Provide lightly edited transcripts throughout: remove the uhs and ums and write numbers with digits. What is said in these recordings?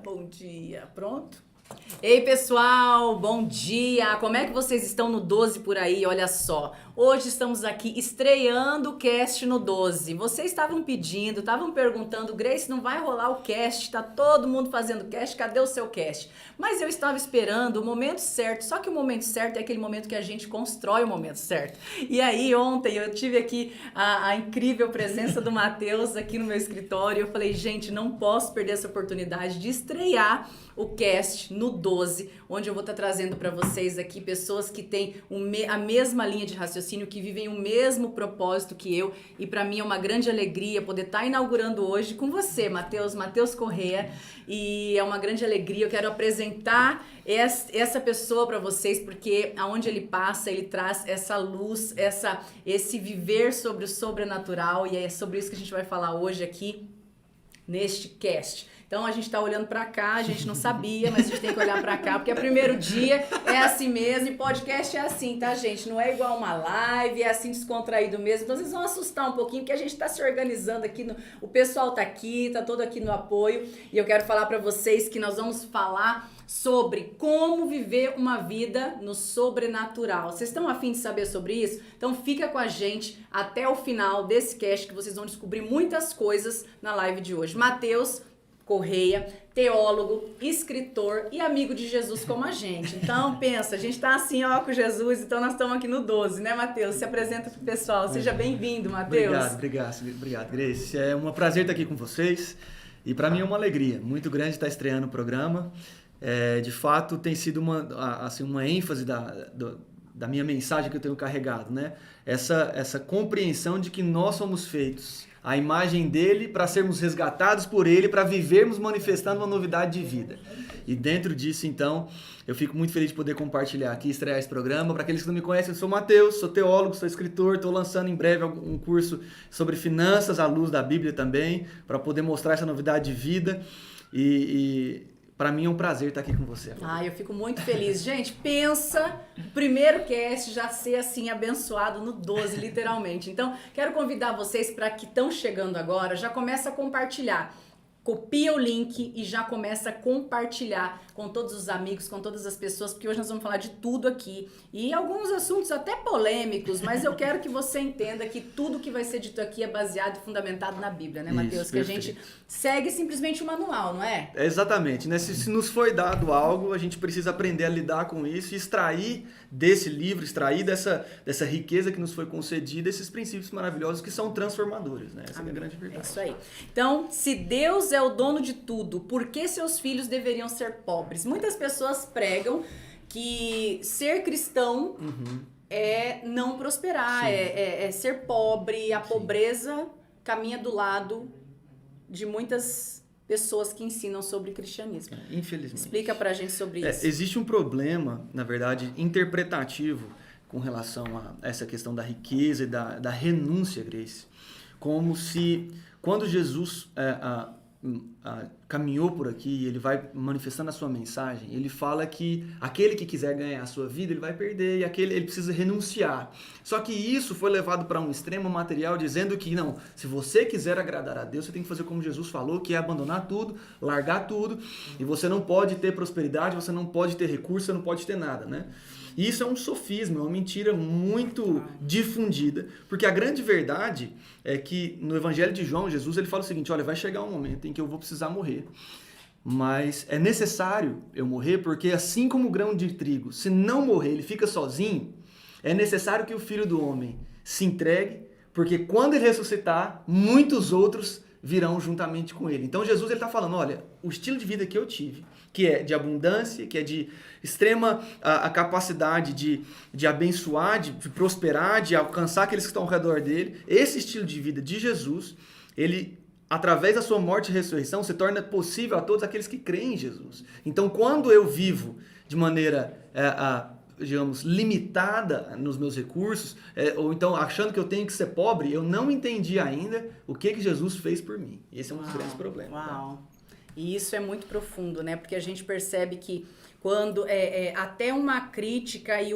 bom dia. Pronto? Ei, pessoal, bom dia! Como é que vocês estão no 12 por aí? Olha só, hoje estamos aqui estreando o cast no 12. Vocês estavam pedindo, estavam perguntando, Grace, não vai rolar o cast, tá todo mundo fazendo cast, cadê o seu cast? Mas eu estava esperando o momento certo, só que o momento certo é aquele momento que a gente constrói o momento certo. E aí, ontem eu tive aqui a incrível presença do Matheus aqui no meu escritório. Eu falei, gente, não posso perder essa oportunidade de estrear o cast no 12, onde eu vou estar trazendo para vocês aqui pessoas que têm a mesma linha de raciocínio, que vivem o mesmo propósito que eu, e para mim é uma grande alegria poder estar inaugurando hoje com você, Matheus Corrêa, e é uma grande alegria. Eu quero apresentar essa pessoa para vocês, porque aonde ele passa, ele traz essa luz, esse viver sobre o sobrenatural, e é sobre isso que a gente vai falar hoje aqui neste cast. Então a gente tá olhando pra cá, a gente não sabia, mas a gente tem que olhar pra cá, porque é o primeiro dia, é assim mesmo, e podcast é assim, tá, gente? Não é igual uma live, é assim descontraído mesmo. Então vocês vão assustar um pouquinho, porque a gente tá se organizando aqui, o pessoal tá aqui, tá todo aqui no apoio, e eu quero falar pra vocês que nós vamos falar sobre como viver uma vida no sobrenatural. Vocês estão a fim de saber sobre isso? Então fica com a gente até o final desse cast, que vocês vão descobrir muitas coisas na live de hoje. Matheus Corrêa, teólogo, escritor e amigo de Jesus como a gente. Então, pensa, a gente tá assim, ó, com Jesus, então nós estamos aqui no 12, né, Matheus? Se apresenta pro pessoal. Seja bem-vindo, Matheus. Obrigado, Grace. É um prazer estar aqui com vocês e para mim é uma alegria muito grande estar estreando o programa. De fato, tem sido uma ênfase da minha mensagem que eu tenho carregado, né? Essa compreensão de que nós somos feitos a imagem dele para sermos resgatados por ele, para vivermos manifestando uma novidade de vida. E dentro disso, então, eu fico muito feliz de poder compartilhar aqui, estrear esse programa. Para aqueles que não me conhecem, eu sou Matheus, sou teólogo, sou escritor, estou lançando em breve um curso sobre finanças à luz da Bíblia também, para poder mostrar essa novidade de vida. E para mim é um prazer estar aqui com você. Eu fico muito feliz. Gente, pensa, o primeiro cast já ser assim abençoado no 12, literalmente. Então, quero convidar vocês para que estão chegando agora, já começa a compartilhar. Copia o link e já começa a compartilhar com todos os amigos, com todas as pessoas, porque hoje nós vamos falar de tudo aqui. E alguns assuntos até polêmicos, mas eu quero que você entenda que tudo que vai ser dito aqui é baseado e fundamentado na Bíblia, né, Matheus? Que perfeito. A gente segue simplesmente o manual, não é? Exatamente, né? Se nos foi dado algo, a gente precisa aprender a lidar com isso e extrair desse livro, extrair dessa riqueza que nos foi concedida, esses princípios maravilhosos que são transformadores, né? Essa é a grande verdade. É isso aí. Então, se Deus é o dono de tudo, por que seus filhos deveriam ser pobres? Muitas pessoas pregam que ser cristão é não prosperar, é ser pobre. A pobreza caminha do lado de muitas pessoas que ensinam sobre cristianismo. Infelizmente. Explica pra gente sobre isso. Existe um problema, na verdade, interpretativo com relação a essa questão da riqueza e da renúncia, Grace. Como se, quando Jesus caminhou por aqui, ele vai manifestando a sua mensagem, ele fala que aquele que quiser ganhar a sua vida, ele vai perder, e ele precisa renunciar. Só que isso foi levado para um extremo material, dizendo que não, se você quiser agradar a Deus, você tem que fazer como Jesus falou, que é abandonar tudo, largar tudo, e você não pode ter prosperidade, você não pode ter recurso, você não pode ter nada, né? E isso é um sofisma, é uma mentira muito difundida, porque a grande verdade é que no Evangelho de João, Jesus ele fala o seguinte, olha, vai chegar um momento em que eu vou precisar morrer, mas é necessário eu morrer, porque assim como o grão de trigo, se não morrer, ele fica sozinho, é necessário que o Filho do Homem se entregue, porque quando ele ressuscitar, muitos outros virão juntamente com ele. Então Jesus está falando, olha, o estilo de vida que eu tive, que é de abundância, que é de extrema a capacidade de abençoar, de prosperar, de alcançar aqueles que estão ao redor dele, esse estilo de vida de Jesus, ele, através da sua morte e ressurreição, se torna possível a todos aqueles que creem em Jesus. Então, quando eu vivo de maneira, digamos, limitada nos meus recursos, ou então achando que eu tenho que ser pobre, eu não entendi ainda o que Jesus fez por mim. Esse é um dos grandes problemas. Uau! Tá? E isso é muito profundo, né? Porque a gente percebe que quando até uma crítica e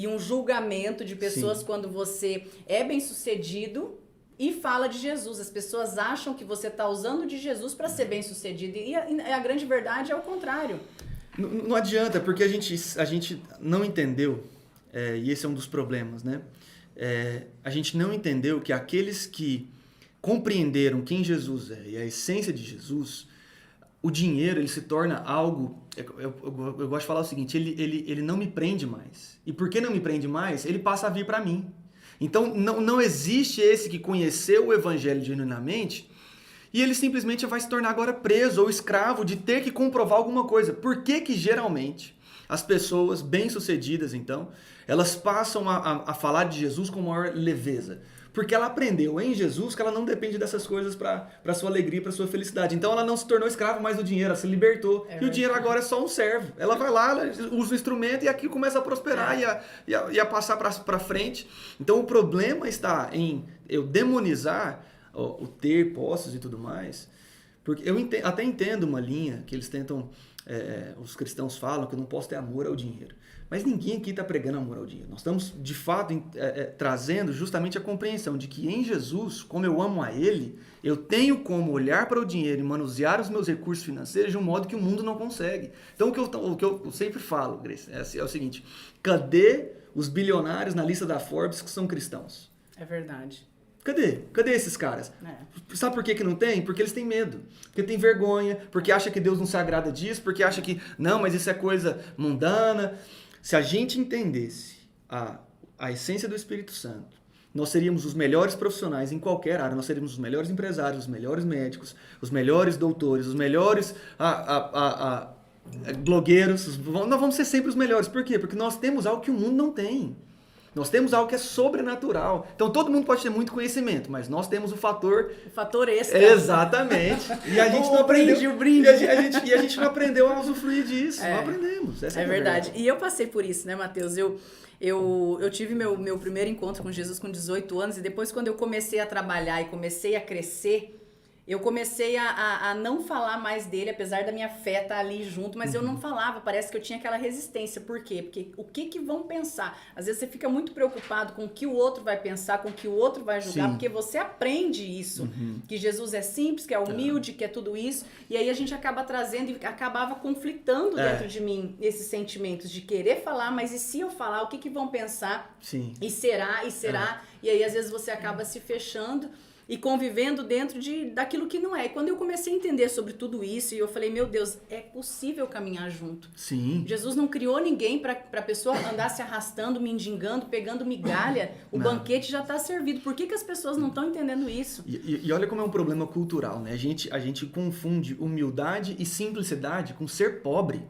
um julgamento de pessoas, sim, quando você é bem-sucedido, e fala de Jesus. As pessoas acham que você está usando de Jesus para ser bem-sucedido. E a grande verdade é o contrário. Não adianta, porque a gente não entendeu, e esse é um dos problemas, né? A gente não entendeu que aqueles que compreenderam quem Jesus é e a essência de Jesus, o dinheiro ele se torna algo... Eu gosto de falar o seguinte, ele não me prende mais. E por que não me prende mais? Ele passa a vir para mim. Então, não existe esse que conheceu o evangelho genuinamente e ele simplesmente vai se tornar agora preso ou escravo de ter que comprovar alguma coisa. Por que que geralmente as pessoas bem-sucedidas, então, elas passam a falar de Jesus com maior leveza? Porque ela aprendeu em Jesus que ela não depende dessas coisas para sua alegria, para sua felicidade. Então ela não se tornou escrava mais do dinheiro, ela se libertou. E o dinheiro agora é só um servo. Ela vai lá, ela usa o instrumento e aquilo começa a prosperar e a passar para frente. Então o problema está em eu demonizar o ter posses e tudo mais. Porque eu até entendo uma linha que eles tentam, os cristãos falam que eu não posso ter amor ao dinheiro. Mas ninguém aqui está pregando amor ao dinheiro. Nós estamos, de fato, trazendo justamente a compreensão de que em Jesus, como eu amo a Ele, eu tenho como olhar para o dinheiro e manusear os meus recursos financeiros de um modo que o mundo não consegue. Então, o que eu sempre falo, Grace, é o seguinte: cadê os bilionários na lista da Forbes que são cristãos? É verdade. Cadê esses caras? Sabe por que não tem? Porque eles têm medo. Porque tem vergonha, porque acha que Deus não se agrada disso, porque acha que, não, mas isso é coisa mundana. Se a gente entendesse a essência do Espírito Santo, nós seríamos os melhores profissionais em qualquer área, nós seríamos os melhores empresários, os melhores médicos, os melhores doutores, os melhores blogueiros. Nós vamos ser sempre os melhores. Por quê? Porque nós temos algo que o mundo não tem. Nós temos algo que é sobrenatural. Então todo mundo pode ter muito conhecimento, mas nós temos o fator... O fator extra. Exatamente. E a gente não aprendeu... O brinde. E a gente não aprendeu a usufruir disso. Não aprendemos. Essa é verdade. E eu passei por isso, né, Matheus? Eu tive meu primeiro encontro com Jesus com 18 anos e depois quando eu comecei a trabalhar e comecei a crescer, eu comecei a não falar mais dele, apesar da minha fé estar ali junto, mas eu não falava, parece que eu tinha aquela resistência. Por quê? Porque o que vão pensar? Às vezes você fica muito preocupado com o que o outro vai pensar, com o que o outro vai julgar, porque você aprende isso, que Jesus é simples, que é humilde, que é tudo isso, e aí a gente acaba trazendo e acabava conflitando dentro de mim esses sentimentos de querer falar, mas e se eu falar, o que vão pensar? Sim. E será? E aí às vezes você acaba se fechando e convivendo dentro daquilo que não é. E quando eu comecei a entender sobre tudo isso, e eu falei, meu Deus, é possível caminhar junto. Sim. Jesus não criou ninguém para a pessoa andar se arrastando, mendigando, pegando migalha. O banquete já está servido. Por que as pessoas não estão entendendo isso? E olha como é um problema cultural, né? A gente confunde humildade e simplicidade com ser pobre.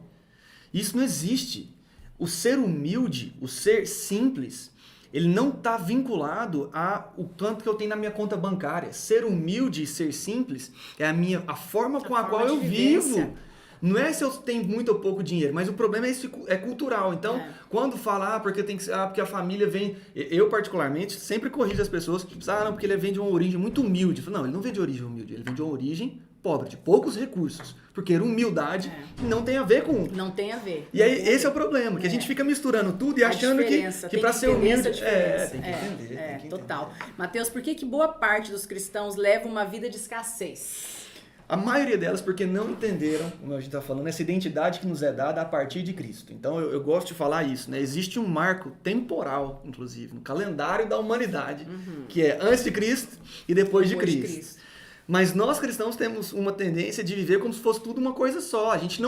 Isso não existe. O ser humilde, o ser simples, ele não está vinculado ao tanto que eu tenho na minha conta bancária. Ser humilde e ser simples é a forma com a qual eu vivo. Não é se eu tenho muito ou pouco dinheiro, mas o problema é cultural. Então, quando fala, porque a família vem... Eu, particularmente, sempre corrijo as pessoas que não, porque ele vem de uma origem muito humilde. Eu falo, não, ele não vem de origem humilde, ele vem de uma origem pobre, de poucos recursos. Porque humildade não tem a ver com... Não tem a ver. E aí, esse é o problema, que a gente fica misturando tudo e achando que para ser humilde... Tem que entender. Tem que total. Matheus, por que boa parte dos cristãos leva uma vida de escassez? A maioria delas porque não entenderam, como a gente está falando, essa identidade que nos é dada a partir de Cristo. Então eu gosto de falar isso, né? Existe um marco temporal, inclusive, no calendário da humanidade, que é antes de Cristo e depois de Cristo. Mas nós cristãos temos uma tendência de viver como se fosse tudo uma coisa só. A gente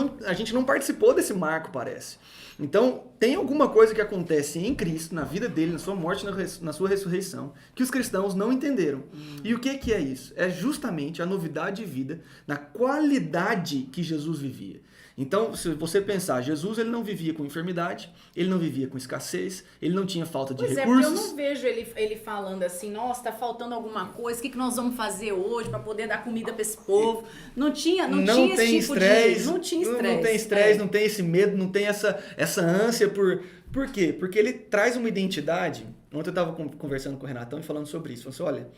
não participou desse marco, parece. Então, tem alguma coisa que acontece em Cristo, na vida dele, na sua morte, na sua ressurreição, que os cristãos não entenderam. E o que é isso? É justamente a novidade de vida na qualidade que Jesus vivia. Então, se você pensar, Jesus ele não vivia com enfermidade, ele não vivia com escassez, ele não tinha falta de recursos. Pois é, porque eu não vejo ele falando assim, nossa, tá faltando alguma coisa, o que nós vamos fazer hoje para poder dar comida para esse povo? Não tinha esse tipo de... Não tinha estresse. Não tem estresse, não tem esse medo, não tem essa ânsia por quê? Porque ele traz uma identidade. Ontem eu estava conversando com o Renatão e falando sobre isso. Falando assim, olha,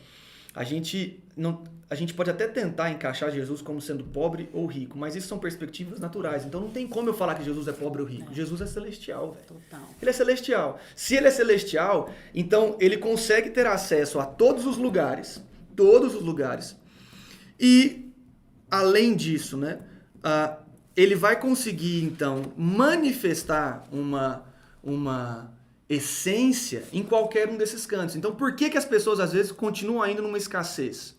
a gente pode até tentar encaixar Jesus como sendo pobre ou rico, mas isso são perspectivas naturais. Então não tem como eu falar que Jesus é pobre ou rico. Jesus é celestial, velho. Total. Ele é celestial. Se ele é celestial, então ele consegue ter acesso a todos os lugares todos os lugares. E, além disso, né, ele vai conseguir, então, manifestar uma essência em qualquer um desses cantos. Então, por que as pessoas, às vezes, continuam ainda numa escassez?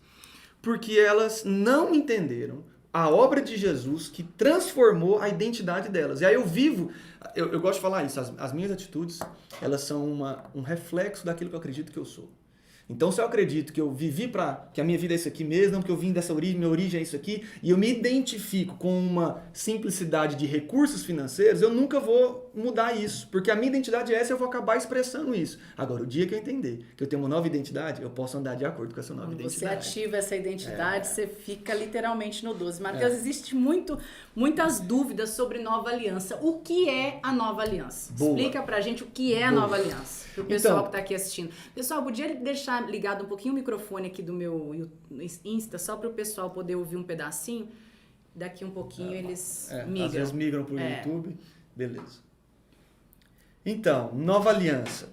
Porque elas não entenderam a obra de Jesus que transformou a identidade delas. E aí eu gosto de falar isso, as minhas atitudes, elas são um reflexo daquilo que eu acredito que eu sou. Então, se eu acredito que eu vivi que a minha vida é isso aqui mesmo, que eu vim dessa origem, minha origem é isso aqui, e eu me identifico com uma simplicidade de recursos financeiros, eu nunca vou mudar isso, porque a minha identidade é essa e eu vou acabar expressando isso. Agora, o dia que eu entender que eu tenho uma nova identidade, eu posso andar de acordo com essa nova identidade. Você ativa essa identidade, você fica literalmente no 12. Mateus, existe muitas dúvidas sobre nova aliança. O que é a nova aliança? Boa. Explica pra gente o que é a nova aliança, pro pessoal que tá aqui assistindo. Pessoal, podia deixar ligado um pouquinho o microfone aqui do meu Insta, só para o pessoal poder ouvir um pedacinho. Daqui um pouquinho eles migram. Às vezes migram para o YouTube. Beleza. Então, nova aliança.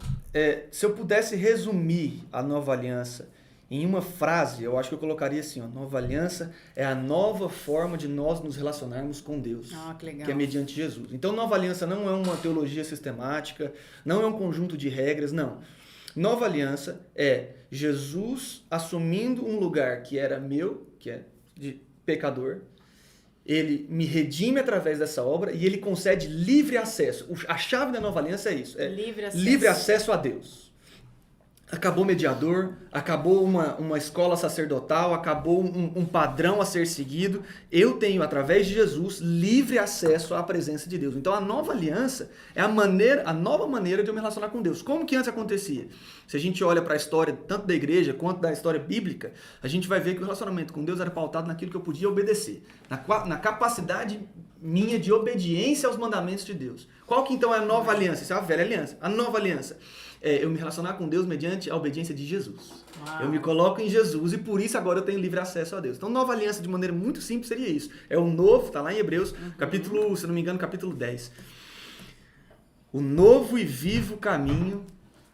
Se eu pudesse resumir a nova aliança em uma frase, eu acho que eu colocaria assim, ó, nova aliança é a nova forma de nós nos relacionarmos com Deus, que legal. Que é mediante Jesus. Então, nova aliança não é uma teologia sistemática, não é um conjunto de regras, não. Nova aliança é Jesus assumindo um lugar que era meu, que é de pecador. Ele me redime através dessa obra e ele concede livre acesso. A chave da nova aliança é isso. Livre acesso a Deus. Acabou mediador, acabou uma escola sacerdotal, acabou um padrão a ser seguido. Eu tenho, através de Jesus, livre acesso à presença de Deus. Então, a nova aliança é a nova maneira de eu me relacionar com Deus. Como que antes acontecia? Se a gente olha para a história, tanto da igreja quanto da história bíblica, a gente vai ver que o relacionamento com Deus era pautado naquilo que eu podia obedecer. Na capacidade minha de obediência aos mandamentos de Deus. Qual que então é a nova aliança? Isso é a velha aliança. A nova aliança é eu me relacionar com Deus mediante a obediência de Jesus. Uau. Eu me coloco em Jesus e por isso agora eu tenho livre acesso a Deus. Então, nova aliança de maneira muito simples seria isso. É o novo, está lá em Hebreus, capítulo, se não me engano, capítulo 10. O novo e vivo caminho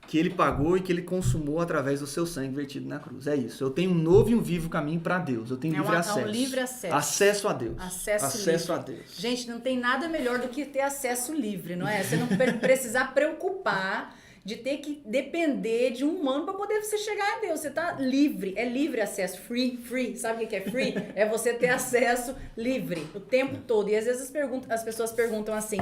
que ele pagou e que ele consumou através do seu sangue vertido na cruz. É isso. Eu tenho um novo e um vivo caminho para Deus. Eu tenho livre acesso. É um livre acesso. Acesso a Deus. Acesso a Deus. Gente, não tem nada melhor do que ter acesso livre, não é? Você não precisar preocupar de ter que depender de um humano para poder você chegar a Deus. Você tá livre, é livre acesso, free. Sabe o que é free? É você ter acesso livre o tempo todo. E às vezes as pessoas perguntam assim,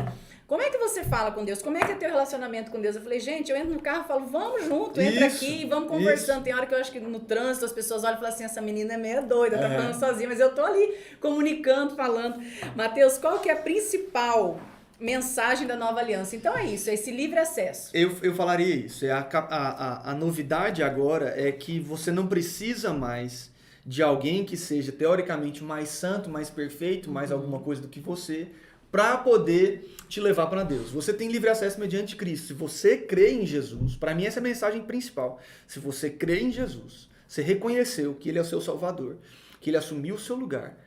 como é que você fala com Deus? Como é que é teu relacionamento com Deus? Eu falei, gente, eu entro no carro e falo, vamos junto, entra aqui, vamos conversando. Tem hora que eu acho que no trânsito as pessoas olham e falam assim, essa menina é meio doida, tá falando sozinha, mas eu tô ali comunicando, falando. Mateus, qual que é a principal mensagem da nova aliança? Então é isso, é esse livre acesso. Eu falaria isso. A novidade agora é que você não precisa mais de alguém que seja teoricamente mais santo, mais perfeito, mais alguma coisa do que você, para poder te levar para Deus. Você tem livre acesso mediante Cristo. Se você crê em Jesus, para mim essa é a mensagem principal. Se você crê em Jesus, você reconheceu que Ele é o seu Salvador, que Ele assumiu o seu lugar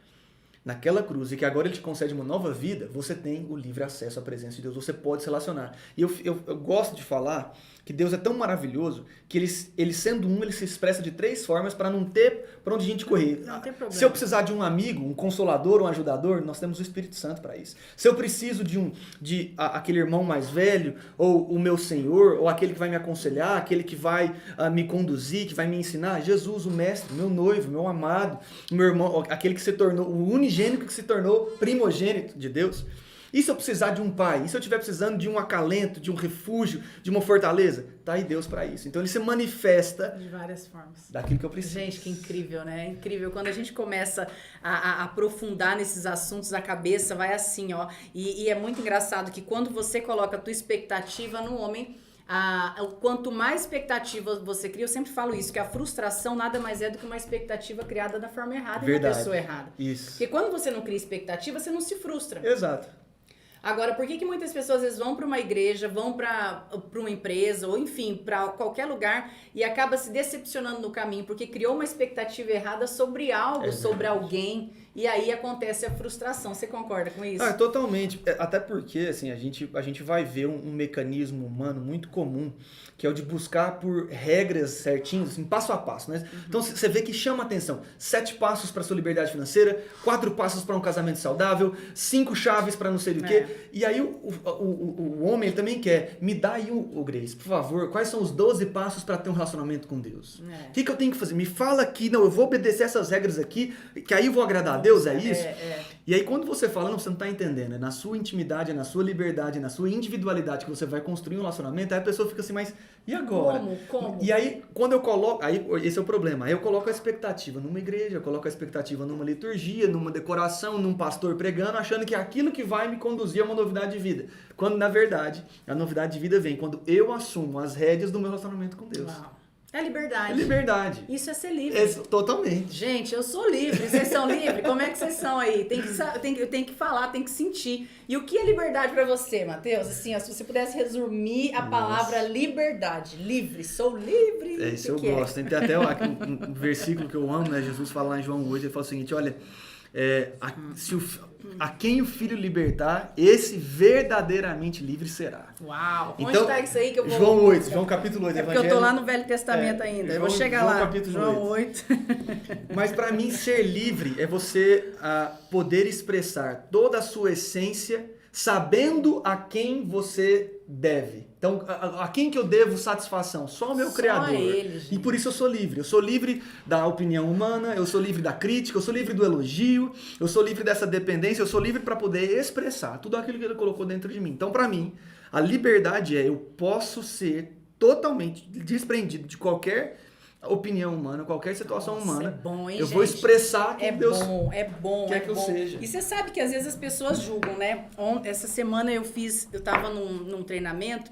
naquela cruz e que agora Ele te concede uma nova vida, você tem o livre acesso à presença de Deus, você pode se relacionar. E eu gosto de falar que Deus é tão maravilhoso que ele sendo ele se expressa de 3 formas para não ter para onde a gente correr. Não tem problema. Se eu precisar de um amigo, um consolador, um ajudador, nós temos o Espírito Santo para isso. Se eu preciso de aquele irmão mais velho, ou o meu Senhor, ou aquele que vai me aconselhar, aquele que vai me conduzir, que vai me ensinar, Jesus, o mestre, meu noivo, meu amado, meu irmão, aquele que se tornou o unigênito, que se tornou primogênito de Deus. E se eu precisar de um pai? E se eu estiver precisando de um acalento, de um refúgio, de uma fortaleza? Tá aí Deus para isso. Então Ele se manifesta de várias formas. Daquilo que eu preciso. Gente, que incrível, né? Incrível. Quando a gente começa a aprofundar nesses assuntos, a cabeça vai assim, ó. E é muito engraçado que quando você coloca a tua expectativa no homem, quanto mais expectativa você cria, eu sempre falo isso, que a frustração nada mais é do que uma expectativa criada da forma errada e da pessoa errada. Isso. Porque quando você não cria expectativa, você não se frustra. Exato. Agora, por que muitas pessoas às vezes vão para uma igreja, vão para uma empresa, ou enfim, para qualquer lugar e acaba se decepcionando no caminho, porque criou uma expectativa errada sobre algo, sobre alguém. e aí acontece a frustração. Você concorda com isso? Totalmente. Até porque, assim, a gente vai ver um mecanismo humano muito comum, que é o de buscar por regras certinhas, assim, passo a passo, né? Então, você vê que chama atenção. 7 passos para sua liberdade financeira, 4 passos para um casamento saudável, 5 chaves para não sei do quê. E aí, o homem, ele também quer, me dá aí, Grace, por favor, quais são os 12 passos para ter um relacionamento com Deus? O que eu tenho que fazer? Me fala aqui, não, eu vou obedecer essas regras aqui, que aí eu vou agradar a Deus, é isso? E aí, quando você fala, não, você não está entendendo, é na sua intimidade, é na sua liberdade, é na sua individualidade que você vai construir um relacionamento, aí a pessoa fica assim, mas e agora? Como? E aí, quando eu coloco, aí esse é o problema, aí eu coloco a expectativa numa igreja, eu coloco a expectativa numa liturgia, numa decoração, num pastor pregando, achando que é aquilo que vai me conduzir a uma novidade de vida. Quando, na verdade, a novidade de vida vem quando eu assumo as rédeas do meu relacionamento com Deus. Uau. É liberdade. É liberdade. Isso é ser livre. Totalmente. Gente, eu sou livre. Vocês são livres? Como é que vocês são aí? Tem que falar, tem que sentir. E o que é liberdade pra você, Matheus? Assim, ó, se você pudesse resumir a palavra liberdade. Livre. Sou livre. Isso eu gosto. Tem até um versículo que eu amo, né? Jesus fala lá em João 8, ele fala o seguinte, olha, a quem o Filho libertar, esse verdadeiramente livre será. Uau! Então, onde está isso aí que eu vou... João capítulo 8. É porque eu tô lá no Velho Testamento ainda. Eu vou chegar lá. João 8. Mas para mim, ser livre é você poder expressar toda a sua essência sabendo a quem você deve. Então, a quem que eu devo satisfação? Só o meu Criador. Ele, gente. E por isso eu sou livre. Eu sou livre da opinião humana, eu sou livre da crítica, eu sou livre do elogio, eu sou livre dessa dependência, eu sou livre para poder expressar tudo aquilo que ele colocou dentro de mim. Então, para mim, a liberdade eu posso ser totalmente desprendido de qualquer opinião humana, qualquer situação humana. É bom, hein, eu gente? vou expressar que Deus quer que eu seja. E você sabe que às vezes as pessoas julgam, né? Essa semana eu tava num treinamento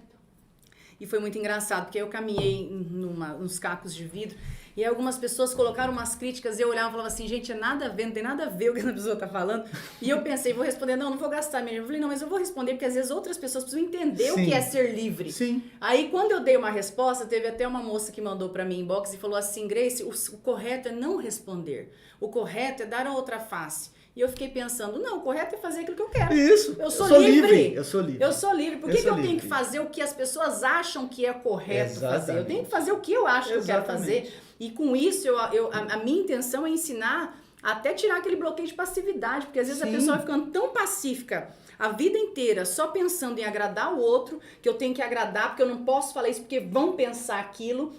e foi muito engraçado, porque eu caminhei nos cacos de vidro e aí algumas pessoas colocaram umas críticas e eu olhava e falava assim, gente, nada a ver, não tem nada a ver o que a pessoa tá falando. E eu pensei, vou responder, não vou gastar mesmo. Eu falei, não, mas eu vou responder porque às vezes outras pessoas precisam entender o que é ser livre. Sim. Aí quando eu dei uma resposta, teve até uma moça que mandou pra mim inbox e falou assim, Grace, o correto é não responder. O correto é dar a outra face. E eu fiquei pensando, não, o correto é fazer aquilo que eu quero. Isso. Eu sou livre. Eu sou livre. Eu sou livre. Por que eu tenho que fazer o que as pessoas acham que é correto fazer? Eu tenho que fazer o que eu acho que eu quero fazer. E com isso, a minha intenção é ensinar até tirar aquele bloqueio de passividade. Porque às vezes a pessoa vai ficando tão pacífica a vida inteira, só pensando em agradar o outro, que eu tenho que agradar, porque eu não posso falar isso, porque vão pensar aquilo.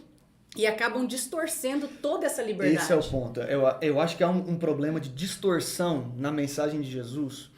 E acabam distorcendo toda essa liberdade. Esse é o ponto. Eu acho que há um problema de distorção na mensagem de Jesus,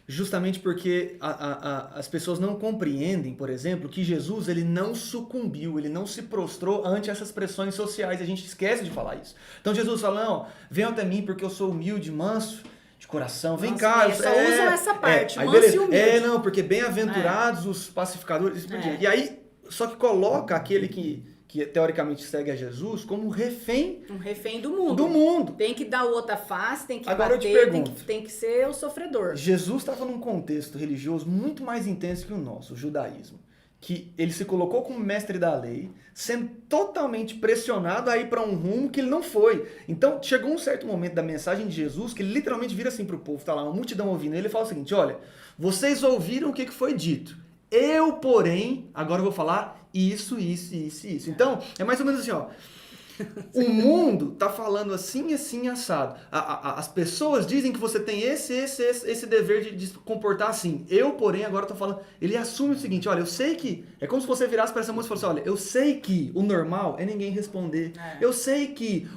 justamente porque as pessoas não compreendem, por exemplo, que Jesus ele não sucumbiu, ele não se prostrou ante essas pressões sociais. A gente esquece de falar isso. Então Jesus fala, não, venham até mim porque eu sou humilde, manso, de coração. Vem cá. Só usam essa parte, manso beleza. e humilde. Não, porque bem-aventurados os pacificadores. E aí, só que coloca aquele que teoricamente segue a Jesus como refém. Um refém do mundo. Do mundo. Tem que dar outra face, tem que Agora bater, eu te pergunto, tem que ser o sofredor. Jesus estava num contexto religioso muito mais intenso que o nosso, o judaísmo. Que ele se colocou como mestre da lei, sendo totalmente pressionado a ir para um rumo que ele não foi. Então, chegou um certo momento da mensagem de Jesus que ele literalmente vira assim para o povo, tá lá uma multidão ouvindo, ele fala o seguinte, olha, vocês ouviram o que foi dito. Eu, porém, agora eu vou falar isso. Então, é mais ou menos assim, ó. O mundo tá falando assim, assado. As pessoas dizem que você tem esse dever de comportar assim. Eu, porém, agora tô falando... Ele assume o seguinte, olha, eu sei que... É como se você virasse para essa moça e falasse, olha, eu sei que o normal é ninguém responder. Eu sei que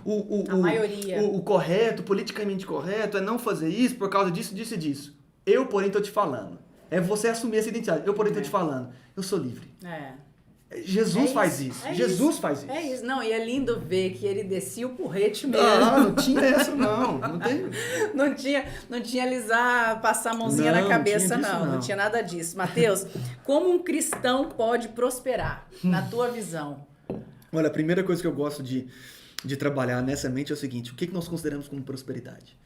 a maioria. O correto, politicamente correto, é não fazer isso por causa disso. Eu, porém, tô te falando. É você assumir essa identidade. Eu, porém, tô te falando. Eu sou livre. Jesus faz isso. Jesus faz isso. É isso. Não, e é lindo ver que ele descia o porrete mesmo. Não tinha essa, não. Não tinha alisar, passar a mãozinha na cabeça, não tinha nada disso. Mateus, como um cristão pode prosperar, na tua visão? Olha, a primeira coisa que eu gosto de trabalhar nessa mente é o seguinte, o que nós consideramos como prosperidade?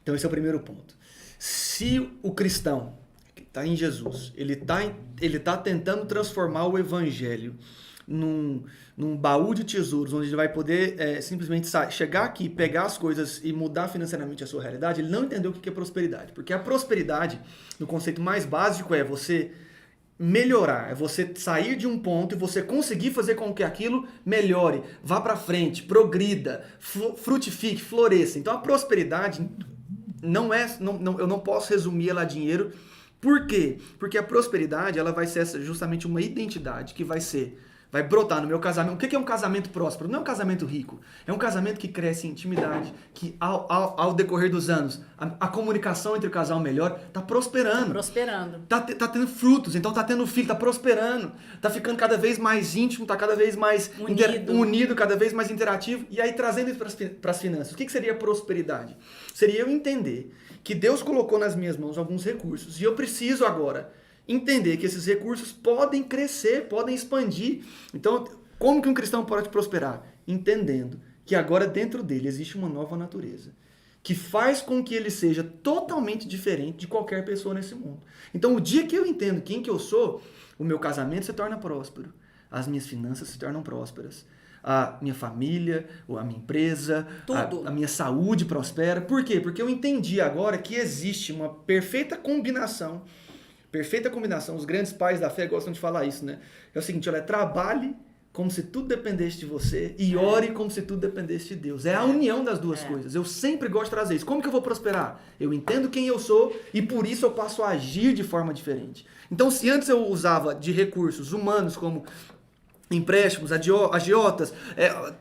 Então, esse é o primeiro ponto. Se o cristão está em Jesus, ele tá tentando transformar o evangelho num baú de tesouros, onde ele vai poder simplesmente chegar aqui, pegar as coisas e mudar financeiramente a sua realidade, ele não entendeu o que é prosperidade. Porque a prosperidade, no conceito mais básico, é você melhorar, é você sair de um ponto e você conseguir fazer com que aquilo melhore, vá para frente, progrida, frutifique, floresça. Então a prosperidade eu não posso resumir ela a dinheiro. Por quê? Porque a prosperidade ela vai ser justamente uma identidade que vai brotar no meu casamento. O que é um casamento próspero? Não é um casamento rico. É um casamento que cresce em intimidade, que ao decorrer dos anos, a comunicação entre o casal melhor, tá prosperando. Tá prosperando. Tá tendo frutos, então tá tendo filho, tá prosperando. Tá ficando cada vez mais íntimo, tá cada vez mais unido, cada vez mais interativo. E aí trazendo isso para as finanças. O que seria prosperidade? Seria eu entender que Deus colocou nas minhas mãos alguns recursos e eu preciso agora entender que esses recursos podem crescer, podem expandir. Então, como que um cristão pode prosperar? Entendendo que agora dentro dele existe uma nova natureza, que faz com que ele seja totalmente diferente de qualquer pessoa nesse mundo. Então, o dia que eu entendo quem que eu sou, o meu casamento se torna próspero, as minhas finanças se tornam prósperas, a minha família, a minha empresa, a minha saúde prospera. Por quê? Porque eu entendi agora que existe uma perfeita combinação. Os grandes pais da fé gostam de falar isso, né? É o seguinte, olha, trabalhe como se tudo dependesse de você e ore como se tudo dependesse de Deus. É a união das duas coisas. Eu sempre gosto de trazer isso. Como que eu vou prosperar? Eu entendo quem eu sou e por isso eu passo a agir de forma diferente. Então, se antes eu usava de recursos humanos como empréstimos, agiotas,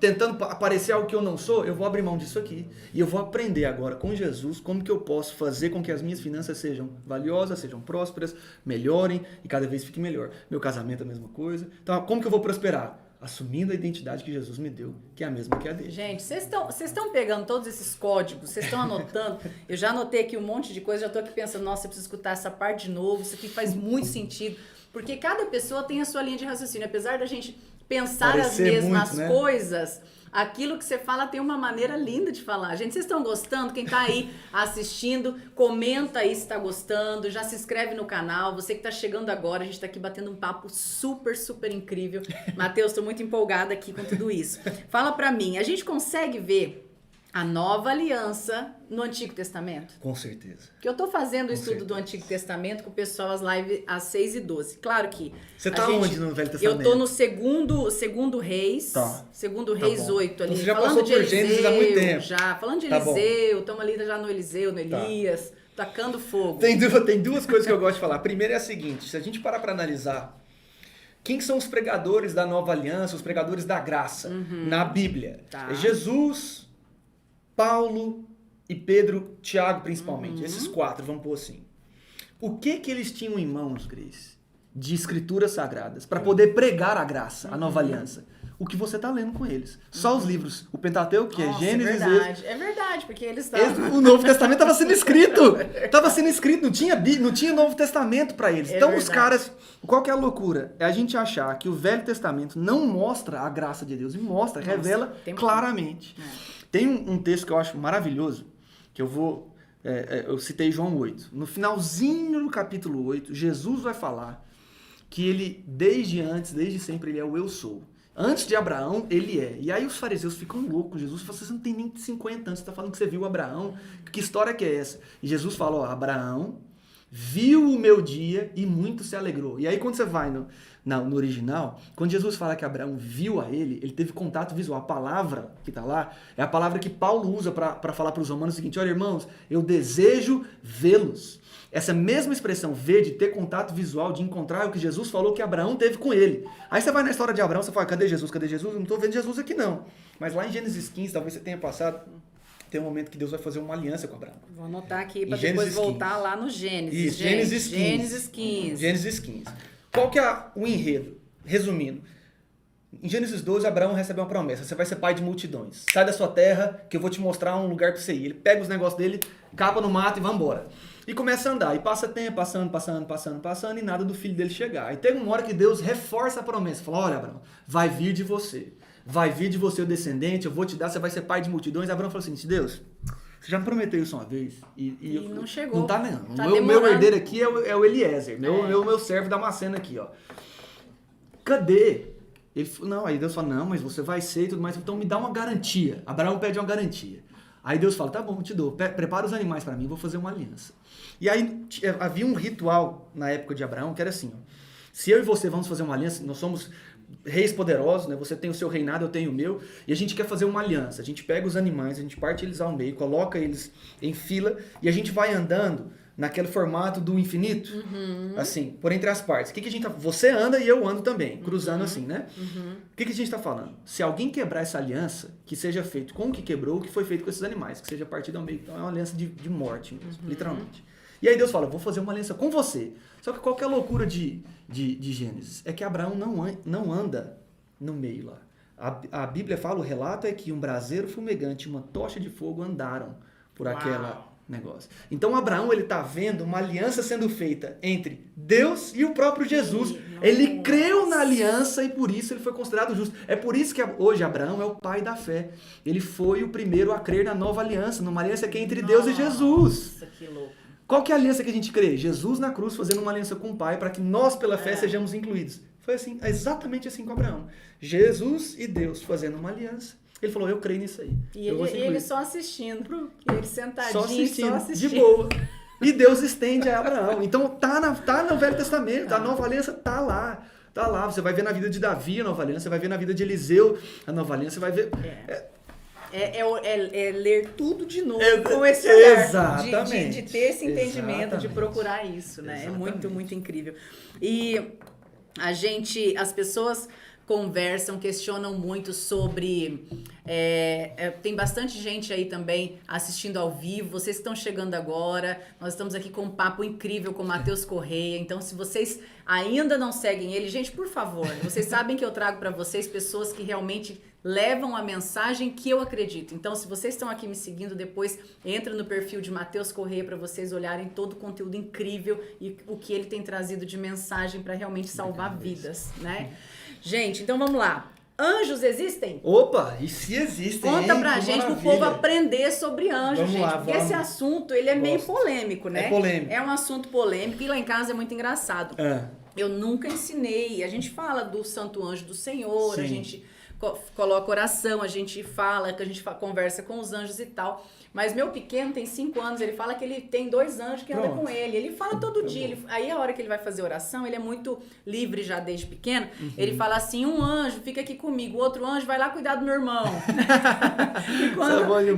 tentando aparecer algo que eu não sou, eu vou abrir mão disso aqui. E eu vou aprender agora com Jesus como que eu posso fazer com que as minhas finanças sejam valiosas, sejam prósperas, melhorem e cada vez fique melhor. Meu casamento é a mesma coisa. Então, como que eu vou prosperar? Assumindo a identidade que Jesus me deu, que é a mesma que a dele. Gente, vocês estão pegando todos esses códigos, vocês estão anotando. Eu já anotei aqui um monte de coisa, já estou aqui pensando, nossa, eu preciso escutar essa parte de novo, isso aqui faz muito sentido. Porque cada pessoa tem a sua linha de raciocínio. Apesar da gente pensar as mesmas coisas, aquilo que você fala tem uma maneira linda de falar. Gente, vocês estão gostando? Quem está aí assistindo, comenta aí se está gostando, já se inscreve no canal. Você que está chegando agora, a gente está aqui batendo um papo super, super incrível. Matheus, estou muito empolgada aqui com tudo isso. Fala para mim, a gente consegue ver a nova aliança no Antigo Testamento? Com certeza. Porque eu tô fazendo o estudo do Antigo Testamento com o pessoal às lives às 6 e 12. Claro que... Você tá onde no Velho Testamento? Eu tô no segundo Reis. Tá. Segundo Reis 8 ali. Então você já falando passou de por Eliseu, Gênesis há muito tempo. Já. Falando de Eliseu, estamos ali já no Eliseu, no Elias, tacando fogo. Tem duas coisas que eu gosto de falar. A primeira é a seguinte, se a gente parar para analisar quem são os pregadores da nova aliança, os pregadores da graça na Bíblia? Tá. É Jesus, Paulo e Pedro, Tiago principalmente. Esses quatro, vamos pôr assim. O que eles tinham em mãos, Grace, de escrituras sagradas, para poder pregar a graça, a nova aliança? O que você está lendo com eles. Só os livros. O Pentateuco, que é Gênesis... É verdade, porque eles estavam... O Novo Testamento estava sendo escrito. Estava sendo escrito, não tinha Novo Testamento para eles. Então os caras... Qual que é a loucura? É a gente achar que o Velho Testamento não mostra a graça de Deus. E revela claramente. Tem um texto que eu acho maravilhoso, que eu citei João 8. No finalzinho do capítulo 8, Jesus vai falar que ele, desde sempre, ele é o eu sou. Antes de Abraão, ele é. E aí os fariseus ficam loucos. Jesus fala, você não tem nem 50 anos, você está falando que você viu Abraão. Que história que é essa? E Jesus fala, Abraão viu o meu dia e muito se alegrou. E aí quando você vai no original, quando Jesus fala que Abraão viu a ele teve contato visual. A palavra que está lá é a palavra que Paulo usa para falar para os romanos o seguinte, olha irmãos, eu desejo vê-los. Essa mesma expressão ver, de ter contato visual, de encontrar, é o que Jesus falou que Abraão teve com ele. Aí você vai na história de Abraão, você fala, cadê Jesus? Cadê Jesus? Eu não estou vendo Jesus aqui não. Mas lá em Gênesis 15, talvez você tenha passado, tem um momento que Deus vai fazer uma aliança com Abraão. Vou anotar aqui para depois voltar lá no Gênesis. Isso, Gênesis 15. Gênesis 15. Qual que é o enredo? Resumindo, em Gênesis 12, Abraão recebe uma promessa. Você vai ser pai de multidões. Sai da sua terra, que eu vou te mostrar um lugar para você ir. Ele pega os negócios dele, capa no mato e vai embora. E começa a andar. E passa tempo, passando, e nada do filho dele chegar. Aí tem uma hora que Deus reforça a promessa. Fala, olha, Abraão, vai vir de você. Vai vir de você o descendente, eu vou te dar, você vai ser pai de multidões. Abraão falou assim, Deus, você já me prometeu isso uma vez? E não chegou. Não tá nem. Tá o meu herdeiro aqui é o Eliezer, meu servo da macena aqui, ó. Cadê Não, aí Deus fala, não, mas você vai ser e tudo mais, então me dá uma garantia. Abraão pede uma garantia. Aí Deus fala, tá bom, te dou, prepara os animais para mim, vou fazer uma aliança. E aí havia um ritual na época de Abraão que era assim, ó, se eu e você vamos fazer uma aliança, nós somos reis poderosos, né? Você tem o seu reinado, eu tenho o meu, e a gente quer fazer uma aliança. A gente pega os animais, a gente parte eles ao meio, coloca eles em fila e a gente vai andando naquele formato do infinito, assim, por entre as partes. O que a gente tá... Você anda e eu ando também, cruzando assim, né? O que a gente está falando? Se alguém quebrar essa aliança, que seja feito com o que quebrou, o que foi feito com esses animais, que seja partido ao meio. Então é uma aliança de morte mesmo, literalmente. E aí Deus fala, vou fazer uma aliança com você. Só que qual que é a loucura de Gênesis? É que Abraão não anda no meio lá. A Bíblia fala, o relato é que um braseiro fumegante e uma tocha de fogo andaram por aquela negócio. Então Abraão, ele tá vendo uma aliança sendo feita entre Deus e o próprio Jesus. Ele creu na aliança e por isso ele foi considerado justo. É por isso que hoje Abraão é o pai da fé. Ele foi o primeiro a crer na nova aliança, numa aliança que é entre Deus e Jesus. Nossa, que louco. Qual que é a aliança que a gente crê? Jesus na cruz fazendo uma aliança com o Pai para que nós, pela fé, sejamos incluídos. Foi assim, exatamente assim com Abraão. Jesus e Deus fazendo uma aliança. Ele falou, eu creio nisso aí. E ele só assistindo, ele sentadinho, só assistindo. De boa. E Deus estende a Abraão. Então tá no Velho Testamento, a nova aliança tá lá. Tá lá. Você vai ver na vida de Davi a nova aliança, você vai ver na vida de Eliseu a nova aliança, você vai ver... É ler tudo de novo com esse olhar. Exatamente. De ter esse entendimento, de procurar isso, né? Exatamente. É muito, muito incrível. E as pessoas conversam, questionam muito sobre... tem bastante gente aí também assistindo ao vivo. Vocês que estão chegando agora, nós estamos aqui com um papo incrível com o Matheus Correia. Então, se vocês ainda não seguem ele, gente, por favor, vocês sabem que eu trago para vocês pessoas que realmente levam a mensagem que eu acredito. Então, se vocês estão aqui me seguindo, depois entra no perfil de Matheus Correia para vocês olharem todo o conteúdo incrível e o que ele tem trazido de mensagem para realmente salvar vidas, né? Gente, então vamos lá. Anjos existem? Opa, e se existem? Conta pra gente, pro povo aprender sobre anjos, vamos gente. Lá, porque esse assunto, ele é meio polêmico, né? É polêmico. É um assunto polêmico e lá em casa é muito engraçado. Eu nunca ensinei. A gente fala do Santo Anjo do Senhor, Sim. A gente coloca oração, a gente fala, que a gente conversa com os anjos e tal. Mas meu pequeno tem 5 anos, ele fala que ele tem 2 anjos que andam com ele. Ele fala todo dia. Aí a hora que ele vai fazer oração, ele é muito livre já desde pequeno. Ele fala assim, um anjo fica aqui comigo, o outro anjo vai lá cuidar do meu irmão.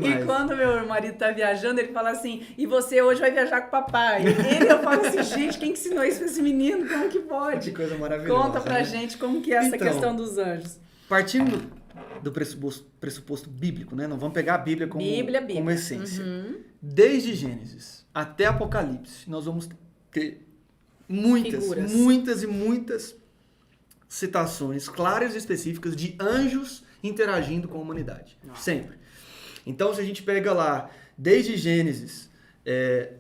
E quando meu marido tá viajando, ele fala assim, e você hoje vai viajar com o papai. Eu falo assim, gente, quem ensinou isso pra esse menino? Como que pode? Que coisa maravilhosa. Conta pra gente como que é essa questão dos anjos. Partindo do pressuposto bíblico, né? Não vamos pegar a Bíblia como essência. Desde Gênesis até Apocalipse, nós vamos ter muitas citações claras e específicas de anjos interagindo com a humanidade. Sempre. Então, se a gente pega lá, desde Gênesis,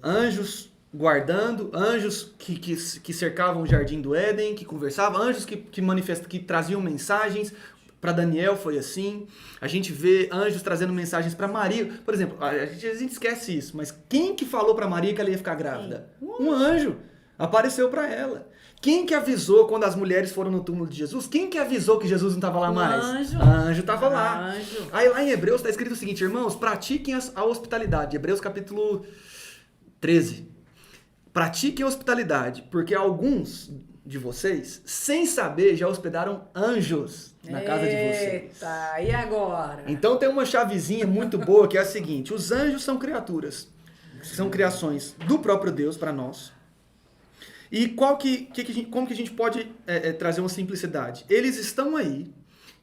anjos guardando, anjos que cercavam o jardim do Éden, que conversavam, anjos que traziam mensagens. Para Daniel foi assim. A gente vê anjos trazendo mensagens para Maria. Por exemplo, a gente esquece isso, mas quem que falou para Maria que ela ia ficar grávida? Um anjo. Apareceu para ela. Quem que avisou quando as mulheres foram no túmulo de Jesus? Quem que avisou que Jesus não estava lá mais? Anjo estava lá. Anjo. Aí lá em Hebreus está escrito o seguinte, irmãos, pratiquem a hospitalidade. Hebreus capítulo 13. Pratiquem a hospitalidade, porque alguns de vocês, sem saber, já hospedaram anjos na casa de vocês. Eita, e agora? Então tem uma chavezinha muito boa que é a seguinte, os anjos são criaturas, são criações do próprio Deus para nós. E como que a gente pode trazer uma simplicidade? Eles estão aí,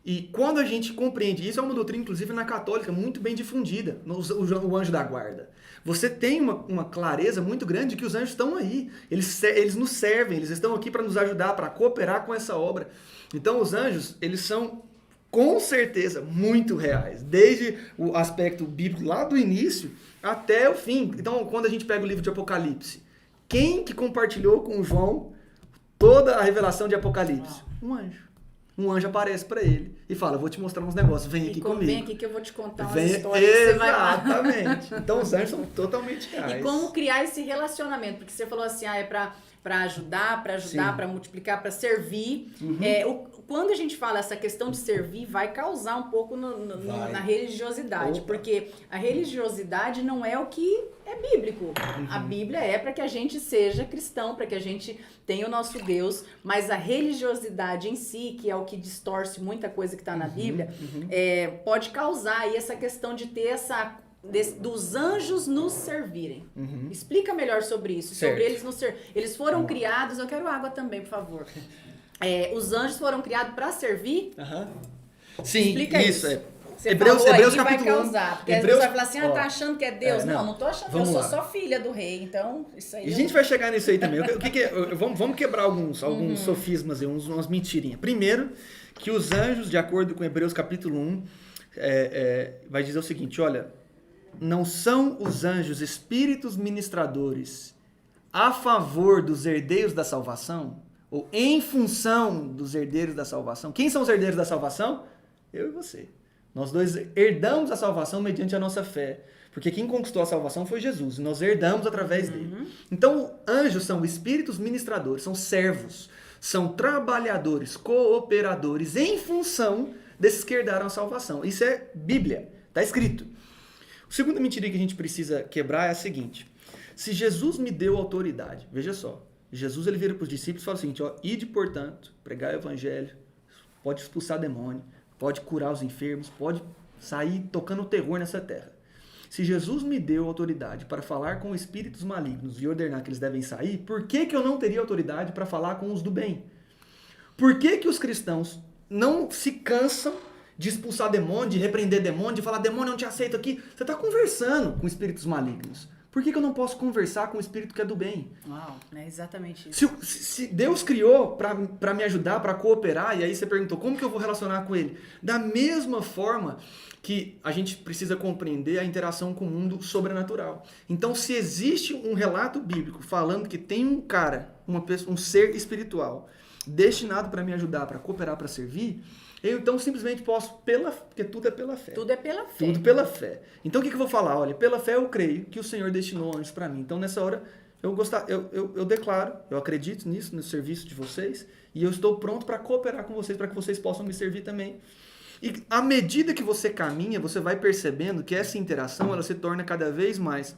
e quando a gente compreende, isso é uma doutrina, inclusive, na católica, muito bem difundida, o anjo da guarda. Você tem uma clareza muito grande de que os anjos estão aí. Eles nos servem, eles estão aqui para nos ajudar, para cooperar com essa obra. Então, os anjos, eles são, com certeza, muito reais. Desde o aspecto bíblico lá do início até o fim. Então, quando a gente pega o livro de Apocalipse, quem que compartilhou com João toda a revelação de Apocalipse? Um anjo. Um anjo aparece para ele e fala, vou te mostrar uns negócios, vem aqui comigo. Vem aqui que eu vou te contar umas histórias que você vai lá. Exatamente. Então os anjos são totalmente reais. E como criar esse relacionamento? Porque você falou assim, é para ajudar, para multiplicar, para servir. Quando a gente fala essa questão de servir, vai causar um pouco na religiosidade. Opa. Porque a religiosidade não é o que é bíblico. A Bíblia é para que a gente seja cristão, para que a gente tenha o nosso Deus, mas a religiosidade em si, que é o que distorce muita coisa que está na Bíblia, pode causar aí essa questão de ter dos anjos nos servirem. Explica melhor sobre isso. Certo. Sobre eles nos eles foram criados... Eu quero água também, por favor. Os anjos foram criados para servir? Sim, explica isso. Você Hebreus capítulo vai causar. Porque Hebreus, às vezes vai falar assim, tá achando que é Deus? Não tô achando. Eu sou só filha do rei. Então, isso aí... A gente vai chegar nisso aí também. Vamos quebrar alguns sofismas, umas mentirinhas. Primeiro, que os anjos, de acordo com Hebreus capítulo 1, vai dizer o seguinte, olha, não são os anjos espíritos ministradores a favor dos herdeiros da salvação, ou em função dos herdeiros da salvação. Quem são os herdeiros da salvação? Eu e você. Nós dois herdamos a salvação mediante a nossa fé. Porque quem conquistou a salvação foi Jesus. E nós herdamos através dele. Então, anjos são espíritos ministradores, são servos, são trabalhadores, cooperadores, em função desses que herdaram a salvação. Isso é Bíblia. Está escrito. A segunda mentira que a gente precisa quebrar é a seguinte. Se Jesus me deu autoridade, veja só. Jesus ele vira para os discípulos e fala o seguinte, ide, portanto, pregar o evangelho, pode expulsar demônio, pode curar os enfermos, pode sair tocando terror nessa terra. Se Jesus me deu autoridade para falar com espíritos malignos e ordenar que eles devem sair, por que eu não teria autoridade para falar com os do bem? Por que os cristãos não se cansam de expulsar demônio, de repreender demônio, de falar, demônio, eu não te aceito aqui? Você está conversando com espíritos malignos. Por que eu não posso conversar com o espírito que é do bem? Uau, é exatamente isso. Se Deus criou para me ajudar, para cooperar, e aí você perguntou, como que eu vou relacionar com ele? Da mesma forma que a gente precisa compreender a interação com o mundo sobrenatural. Então, se existe um relato bíblico falando que tem um cara, um ser espiritual, destinado para me ajudar, para cooperar, para servir, eu então simplesmente posso, porque tudo é pela fé. Tudo é pela fé. Tudo pela fé. Então o que eu vou falar? Olha, pela fé eu creio que o Senhor destinou anjos para mim. Então nessa hora eu declaro, eu acredito nisso, no serviço de vocês, e eu estou pronto para cooperar com vocês, para que vocês possam me servir também. E à medida que você caminha, você vai percebendo que essa interação ela se torna cada vez mais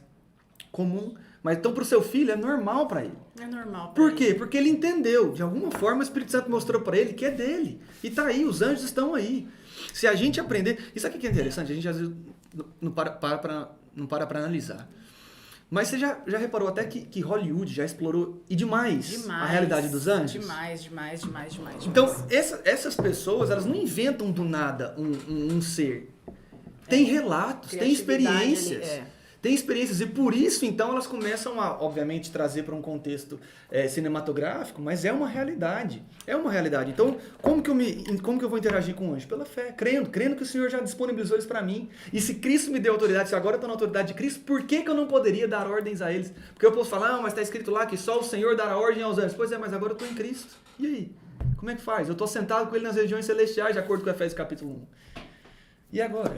comum. Mas então para o seu filho é normal para ele. É normal para Por quê? Porque ele entendeu. De alguma forma o Espírito Santo mostrou para ele que é dele. E tá aí, os anjos estão aí. Se a gente aprender... Isso aqui que é interessante, a gente às vezes não para para analisar. Mas você já reparou até que Hollywood já explorou e demais a realidade dos anjos? Demais. Então, essas pessoas, elas não inventam do nada um ser. Tem relatos, tem experiências. Tem experiências e por isso, então, elas começam a, obviamente, trazer para um contexto cinematográfico, mas é uma realidade. É uma realidade. Então, como que eu vou interagir com o anjo? Pela fé, crendo que o Senhor já disponibilizou isso para mim. E se Cristo me deu autoridade, se agora eu estou na autoridade de Cristo, por que eu não poderia dar ordens a eles? Porque eu posso falar, mas está escrito lá que só o Senhor dará ordem aos anjos. Pois é, mas agora eu estou em Cristo. E aí? Como é que faz? Eu estou sentado com ele nas regiões celestiais, de acordo com Efésios capítulo 1. E agora?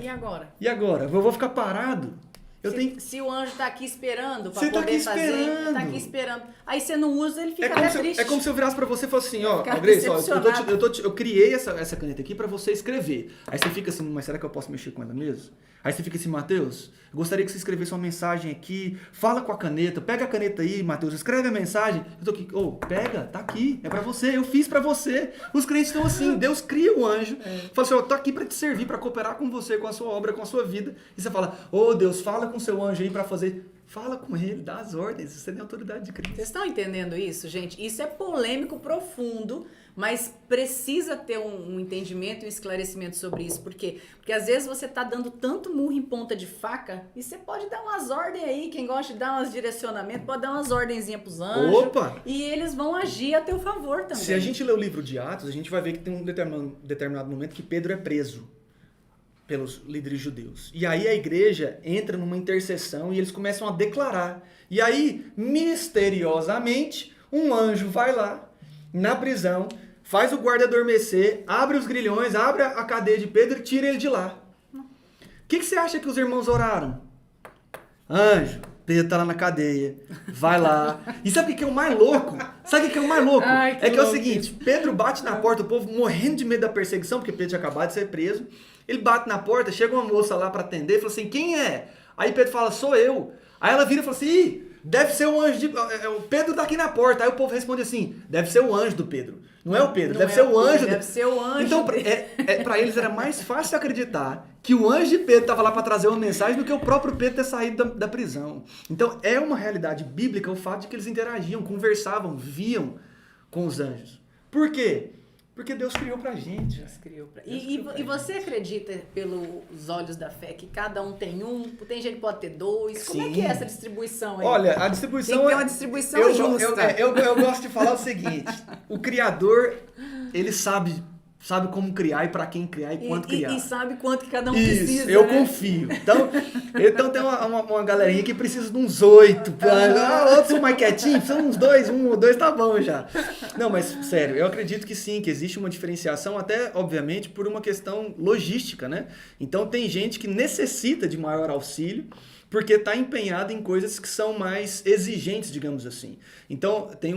E agora? Eu vou ficar parado? Se o anjo está aqui esperando para poder fazer, está aqui esperando. Aí você não usa, ele fica triste. É como se eu virasse para você e falasse assim, Grace, eu criei essa caneta aqui para você escrever. Aí você fica assim, mas será que eu posso mexer com ela mesmo? Aí você fica assim, Mateus, gostaria que você escrevesse uma mensagem aqui, fala com a caneta, pega a caneta aí, Mateus, escreve a mensagem. Eu tô aqui, pega, tá aqui, é para você, eu fiz para você. Os crentes estão assim, Deus cria o anjo, fala assim, eu tô aqui para te servir, para cooperar com você, com a sua obra, com a sua vida. E você fala, Deus, fala com o seu anjo aí para fazer... Fala com ele, dá as ordens, você tem autoridade de Cristo. Vocês estão entendendo isso, gente? Isso é polêmico, profundo, mas precisa ter um entendimento e um esclarecimento sobre isso. Por quê? Porque às vezes você está dando tanto murro em ponta de faca e você pode dar umas ordens aí, quem gosta de dar umas direcionamentos, pode dar umas ordenzinhas para os anjos. Opa! E eles vão agir a teu favor também. Se a gente ler o livro de Atos, a gente vai ver que tem um determinado momento que Pedro é preso pelos líderes judeus. E aí a igreja entra numa intercessão e eles começam a declarar. E aí, misteriosamente, um anjo vai lá, na prisão, faz o guarda adormecer, abre os grilhões, abre a cadeia de Pedro e tira ele de lá. O que você acha que os irmãos oraram? Anjo, Pedro tá lá na cadeia, vai lá. E sabe o que é o mais louco? Sabe o que é o mais louco? Ai, que é o louco. seguinte, Pedro bate na porta, o povo morrendo de medo da perseguição, porque Pedro tinha acabado de ser preso. Ele bate na porta, chega uma moça lá pra atender, fala assim, quem é? Aí Pedro fala, sou eu. Aí ela vira e fala assim, ih, deve ser o anjo de... O Pedro tá aqui na porta. Aí o povo responde assim, deve ser o anjo do Pedro. Não é o Pedro, deve ser o anjo. Deve ser o anjo. Então, pra eles era mais fácil acreditar que o anjo de Pedro estava lá para trazer uma mensagem do que o próprio Pedro ter saído da prisão. Então, é uma realidade bíblica o fato de que eles interagiam, conversavam, viam com os anjos. Por quê? Porque Deus criou pra gente. Deus criou pra... E você acredita, pelos olhos da fé, que cada um tem um? Tem gente que pode ter dois? Como é que é essa distribuição aí? Olha, a distribuição... Tem que ter uma distribuição justa. Eu gosto de falar o seguinte. O Criador, ele sabe como criar e para quem criar e quanto criar. E sabe quanto que cada um Isso, precisa, eu né? confio. Então tem uma galerinha que precisa de uns 8. Outros são mais quietinhos, são uns 2, 1 ou 2 tá bom já. Não, mas sério, eu acredito que sim, que existe uma diferenciação até, obviamente, por uma questão logística, né? Então tem gente que necessita de maior auxílio, porque está empenhado em coisas que são mais exigentes, digamos assim. Então, tem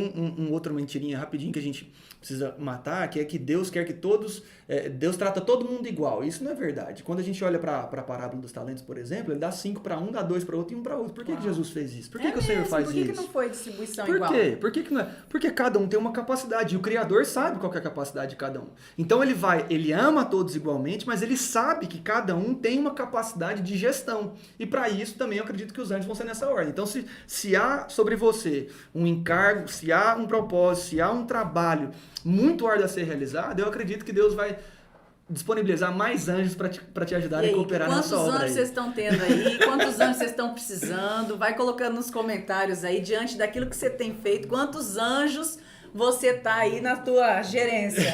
outra mentirinha rapidinho que a gente precisa matar, que é que Deus quer que todos... Deus trata todo mundo igual. Isso não é verdade. Quando a gente olha para a parábola dos talentos, por exemplo, ele dá 5 para um, dá 2 para outro e 1 para outro. Por que Jesus fez isso? Por que o Senhor faz isso? Por que não foi distribuição Por igual? quê? Por que não é? Porque cada um tem uma capacidade. E o Criador sabe qual que é a capacidade de cada um. Então ele ama todos igualmente, mas ele sabe que cada um tem uma capacidade de gestão. E para isso também eu acredito que os anjos vão ser nessa ordem. Então se há sobre você um encargo, se há um propósito, se há um trabalho muito árduo a ser realizado, eu acredito que Deus vai disponibilizar mais anjos para te ajudar a cooperar nessa obra. Quantos anjos vocês estão tendo aí? Quantos anjos vocês estão precisando? Vai colocando nos comentários aí, diante daquilo que você tem feito, quantos anjos você tá aí na tua gerência.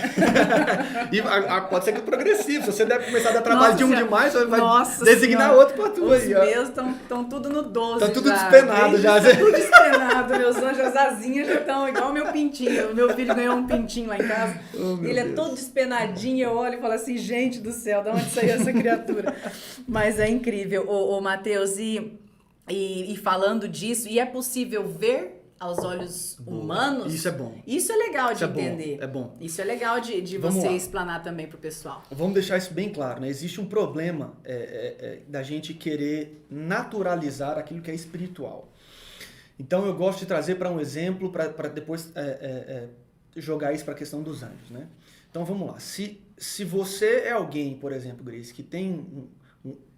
E pode ser que progressivo. Se você deve começar a dar trabalho de um demais, você vai Nossa designar senhora. outro pra tu aí. Os meus estão tudo no 12 Tá tudo já. despenado já. Tá tudo despenado. Meus anjos, as asinhas já estão igual o meu pintinho. Meu filho ganhou um pintinho lá em casa. Ele é todo despenadinho. Eu olho e falo assim, gente do céu, de onde saiu essa criatura? Mas é incrível. Ô Matheus, e falando disso, e é possível ver aos olhos humanos? Isso é bom. Isso é legal de Isso entender. É bom. Isso é legal de você explanar também pro pessoal. Vamos deixar isso bem claro, né? Existe um problema da gente querer naturalizar aquilo que é espiritual. Então eu gosto de trazer para um exemplo, para depois jogar isso para a questão dos anjos, né? Então vamos lá. Se você é alguém, por exemplo, Grace, que tem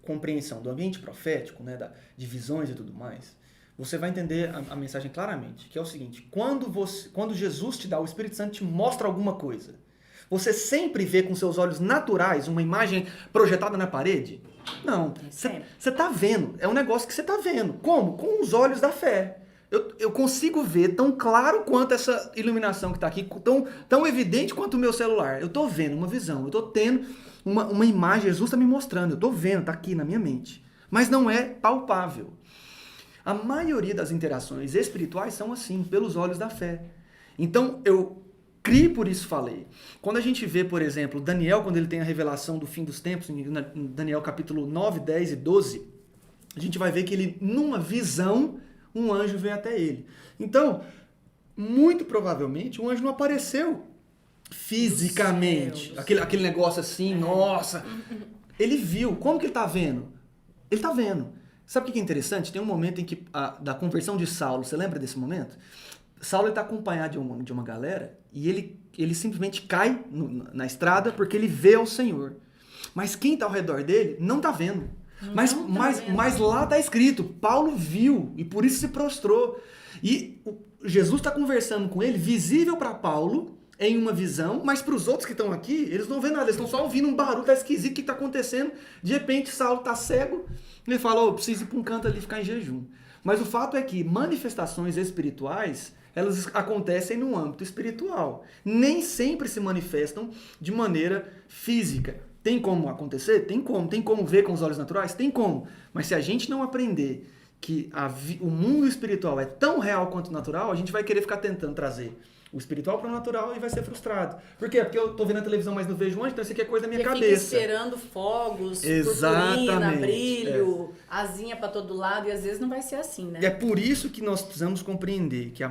compreensão do ambiente profético, né, de visões e tudo mais, você vai entender a mensagem claramente, que é o seguinte: quando Jesus te dá, o Espírito Santo te mostra alguma coisa, você sempre vê com seus olhos naturais uma imagem projetada na parede? Não. Você está vendo. É um negócio que você está vendo. Como? Com os olhos da fé. Eu consigo ver tão claro quanto essa iluminação que está aqui, tão evidente quanto o meu celular. Eu estou vendo uma visão, eu estou tendo uma imagem, Jesus está me mostrando, eu estou vendo, está aqui na minha mente. Mas não é palpável. A maioria das interações espirituais são assim, pelos olhos da fé. Então, eu criei, por isso falei. Quando a gente vê, por exemplo, Daniel, quando ele tem a revelação do fim dos tempos, em Daniel capítulo 9, 10 e 12, a gente vai ver que ele, numa visão, um anjo veio até ele. Então, muito provavelmente, um anjo não apareceu fisicamente. Aquele negócio assim, nossa. Ele viu. Como que ele está vendo? Ele está vendo. Sabe o que é interessante? Tem um momento em que, da conversão de Saulo, você lembra desse momento? Saulo está acompanhado de uma galera e ele simplesmente cai na estrada porque ele vê o Senhor. Mas quem está ao redor dele não está vendo. Mas lá está escrito, Paulo viu e por isso se prostrou. E Jesus está conversando com ele, visível para Paulo, em uma visão, mas para os outros que estão aqui, eles não vêem nada, eles estão só ouvindo um barulho, tá esquisito, o que está acontecendo? De repente, Saulo está cego, ele fala, preciso ir para um canto ali ficar em jejum. Mas o fato é que manifestações espirituais, elas acontecem no âmbito espiritual. Nem sempre se manifestam de maneira física. Tem como acontecer? Tem como. Tem como ver com os olhos naturais? Tem como. Mas se a gente não aprender que o mundo espiritual é tão real quanto natural, a gente vai querer ficar tentando trazer o espiritual para o natural e vai ser frustrado. Por quê? Porque eu tô vendo a televisão, mas não vejo anjo, então isso aqui é coisa da minha cabeça. Fica esperando fogos, purpurina, brilho, asinha para todo lado, e às vezes não vai ser assim, né? E é por isso que nós precisamos compreender que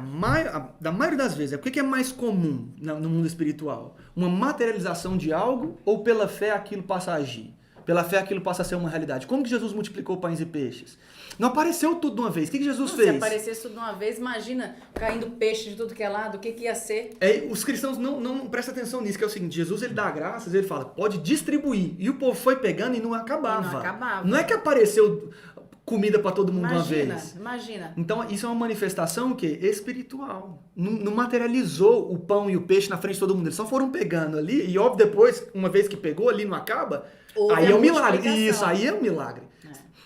da maioria das vezes, o que é mais comum no mundo espiritual? Uma materialização de algo ou pela fé aquilo passa a agir? Pela fé aquilo passa a ser uma realidade. Como que Jesus multiplicou pães e peixes? Não apareceu tudo de uma vez. O que Jesus fez? Se aparecesse tudo de uma vez, imagina caindo peixe de tudo que é lado, o que ia ser? Os cristãos não prestam atenção nisso, que é o seguinte, Jesus ele dá graças, ele fala, pode distribuir. E o povo foi pegando e não acabava. Não é que apareceu comida para todo mundo de uma vez. Imagina. Então, isso é uma manifestação o quê? Espiritual. Não materializou o pão e o peixe na frente de todo mundo. Eles só foram pegando ali, e óbvio, depois, uma vez que pegou ali, não acaba, aí é um milagre. Isso, aí é um milagre.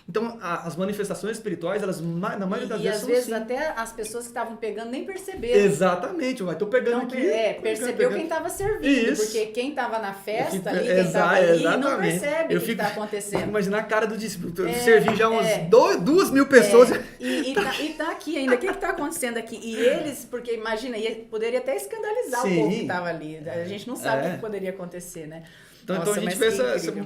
Então, as manifestações espirituais, elas, na maioria das vezes, são às vezes até as pessoas que estavam pegando nem perceberam. Exatamente. Estou pegando aqui. Percebeu quem estava servindo. Isso. Porque quem estava na festa ali, quem estava ali, não percebe o que está acontecendo. Imagina a cara do discípulo. Servir já umas 2.000 pessoas. E tá aqui ainda. O que está acontecendo aqui? E eles, porque imagina, poderia até escandalizar o povo que estava ali. A gente não sabe o que poderia acontecer, né? Então a gente vê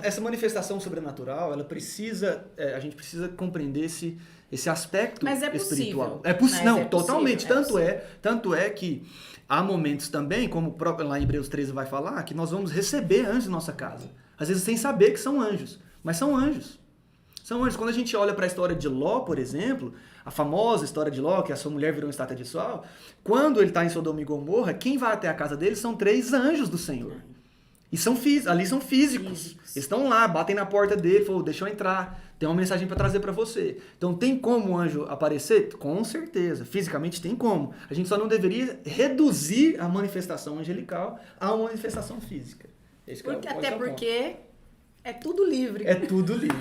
essa manifestação sobrenatural, ela precisa, a gente precisa compreender esse aspecto espiritual. É possível. Não, totalmente. Tanto é que há momentos também, como o próprio lá em Hebreus 13 vai falar, que nós vamos receber anjos em nossa casa. Às vezes sem saber que são anjos, mas são anjos. São anjos. Quando a gente olha para a história de Ló, por exemplo, a famosa história de Ló, que a sua mulher virou uma estátua de sal, quando ele está em Sodoma e Gomorra, quem vai até a casa dele são 3 anjos do Senhor. E ali são físicos. Eles estão lá, batem na porta dele, falam, deixa eu entrar, tem uma mensagem para trazer para você. Então tem como o anjo aparecer? Com certeza, fisicamente tem como. A gente só não deveria reduzir a manifestação angelical a uma manifestação física. Porque é tudo livre. É tudo livre.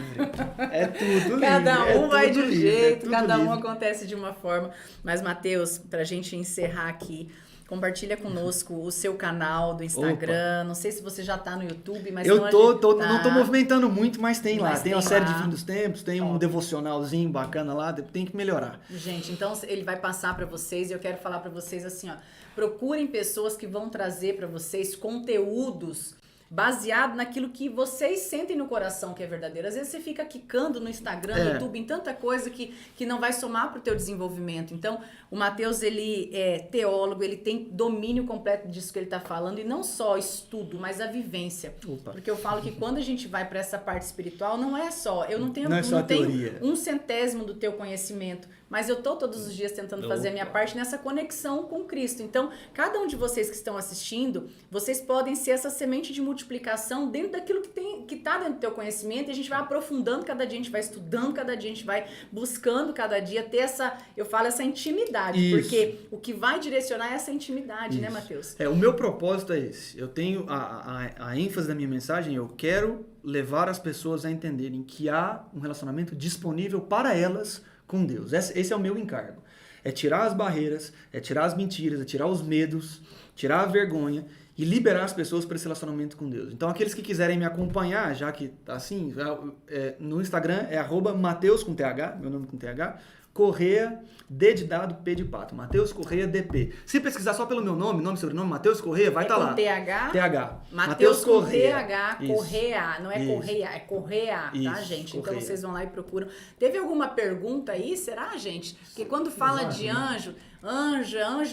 É tudo livre. Cada um vai de um jeito, cada um acontece de uma forma. Mas, Matheus, pra gente encerrar aqui, compartilha conosco o seu canal do Instagram. Opa. Não sei se você já tá no YouTube, mas não tô movimentando muito, mas tem lá. Tem uma série de Fim dos Tempos, tem um devocionalzinho bacana lá, tem que melhorar. Gente, então ele vai passar para vocês e eu quero falar para vocês assim, ó, procurem pessoas que vão trazer para vocês conteúdos baseado naquilo que vocês sentem no coração que é verdadeiro. Às vezes você fica quicando no Instagram, no YouTube, em tanta coisa que não vai somar para o teu desenvolvimento. Então, o Matheus, ele é teólogo, ele tem domínio completo disso que ele está falando, e não só estudo, mas a vivência. Opa. Porque eu falo que quando a gente vai para essa parte espiritual, não é só, eu não tenho 1/100 do teu conhecimento, mas eu tô todos os dias tentando fazer a minha parte nessa conexão com Cristo. Então, cada um de vocês que estão assistindo, vocês podem ser essa semente de multiplicação dentro daquilo que tá dentro do teu conhecimento, e a gente vai aprofundando cada dia, a gente vai estudando cada dia, a gente vai buscando cada dia ter essa intimidade. Isso. Porque o que vai direcionar é essa intimidade, né, Matheus? O meu propósito é esse. Eu tenho a ênfase da minha mensagem, eu quero levar as pessoas a entenderem que há um relacionamento disponível para elas com Deus. Esse é o meu encargo. É tirar as barreiras, é tirar as mentiras, é tirar os medos, tirar a vergonha e liberar as pessoas para esse relacionamento com Deus. Então, aqueles que quiserem me acompanhar, já que assim, no Instagram é @Mateus com TH, meu nome com TH, Correia, D de dado, P de pato. Matheus Correia, DP. Se pesquisar só pelo meu nome e sobrenome, Matheus Correia, vai estar lá. Com TH? TH. Matheus Correia. TH, Correia. Não é Correia, é Correia, tá, gente? Então vocês vão lá e procuram. Teve alguma pergunta aí? Será, gente? Porque quando fala de anjo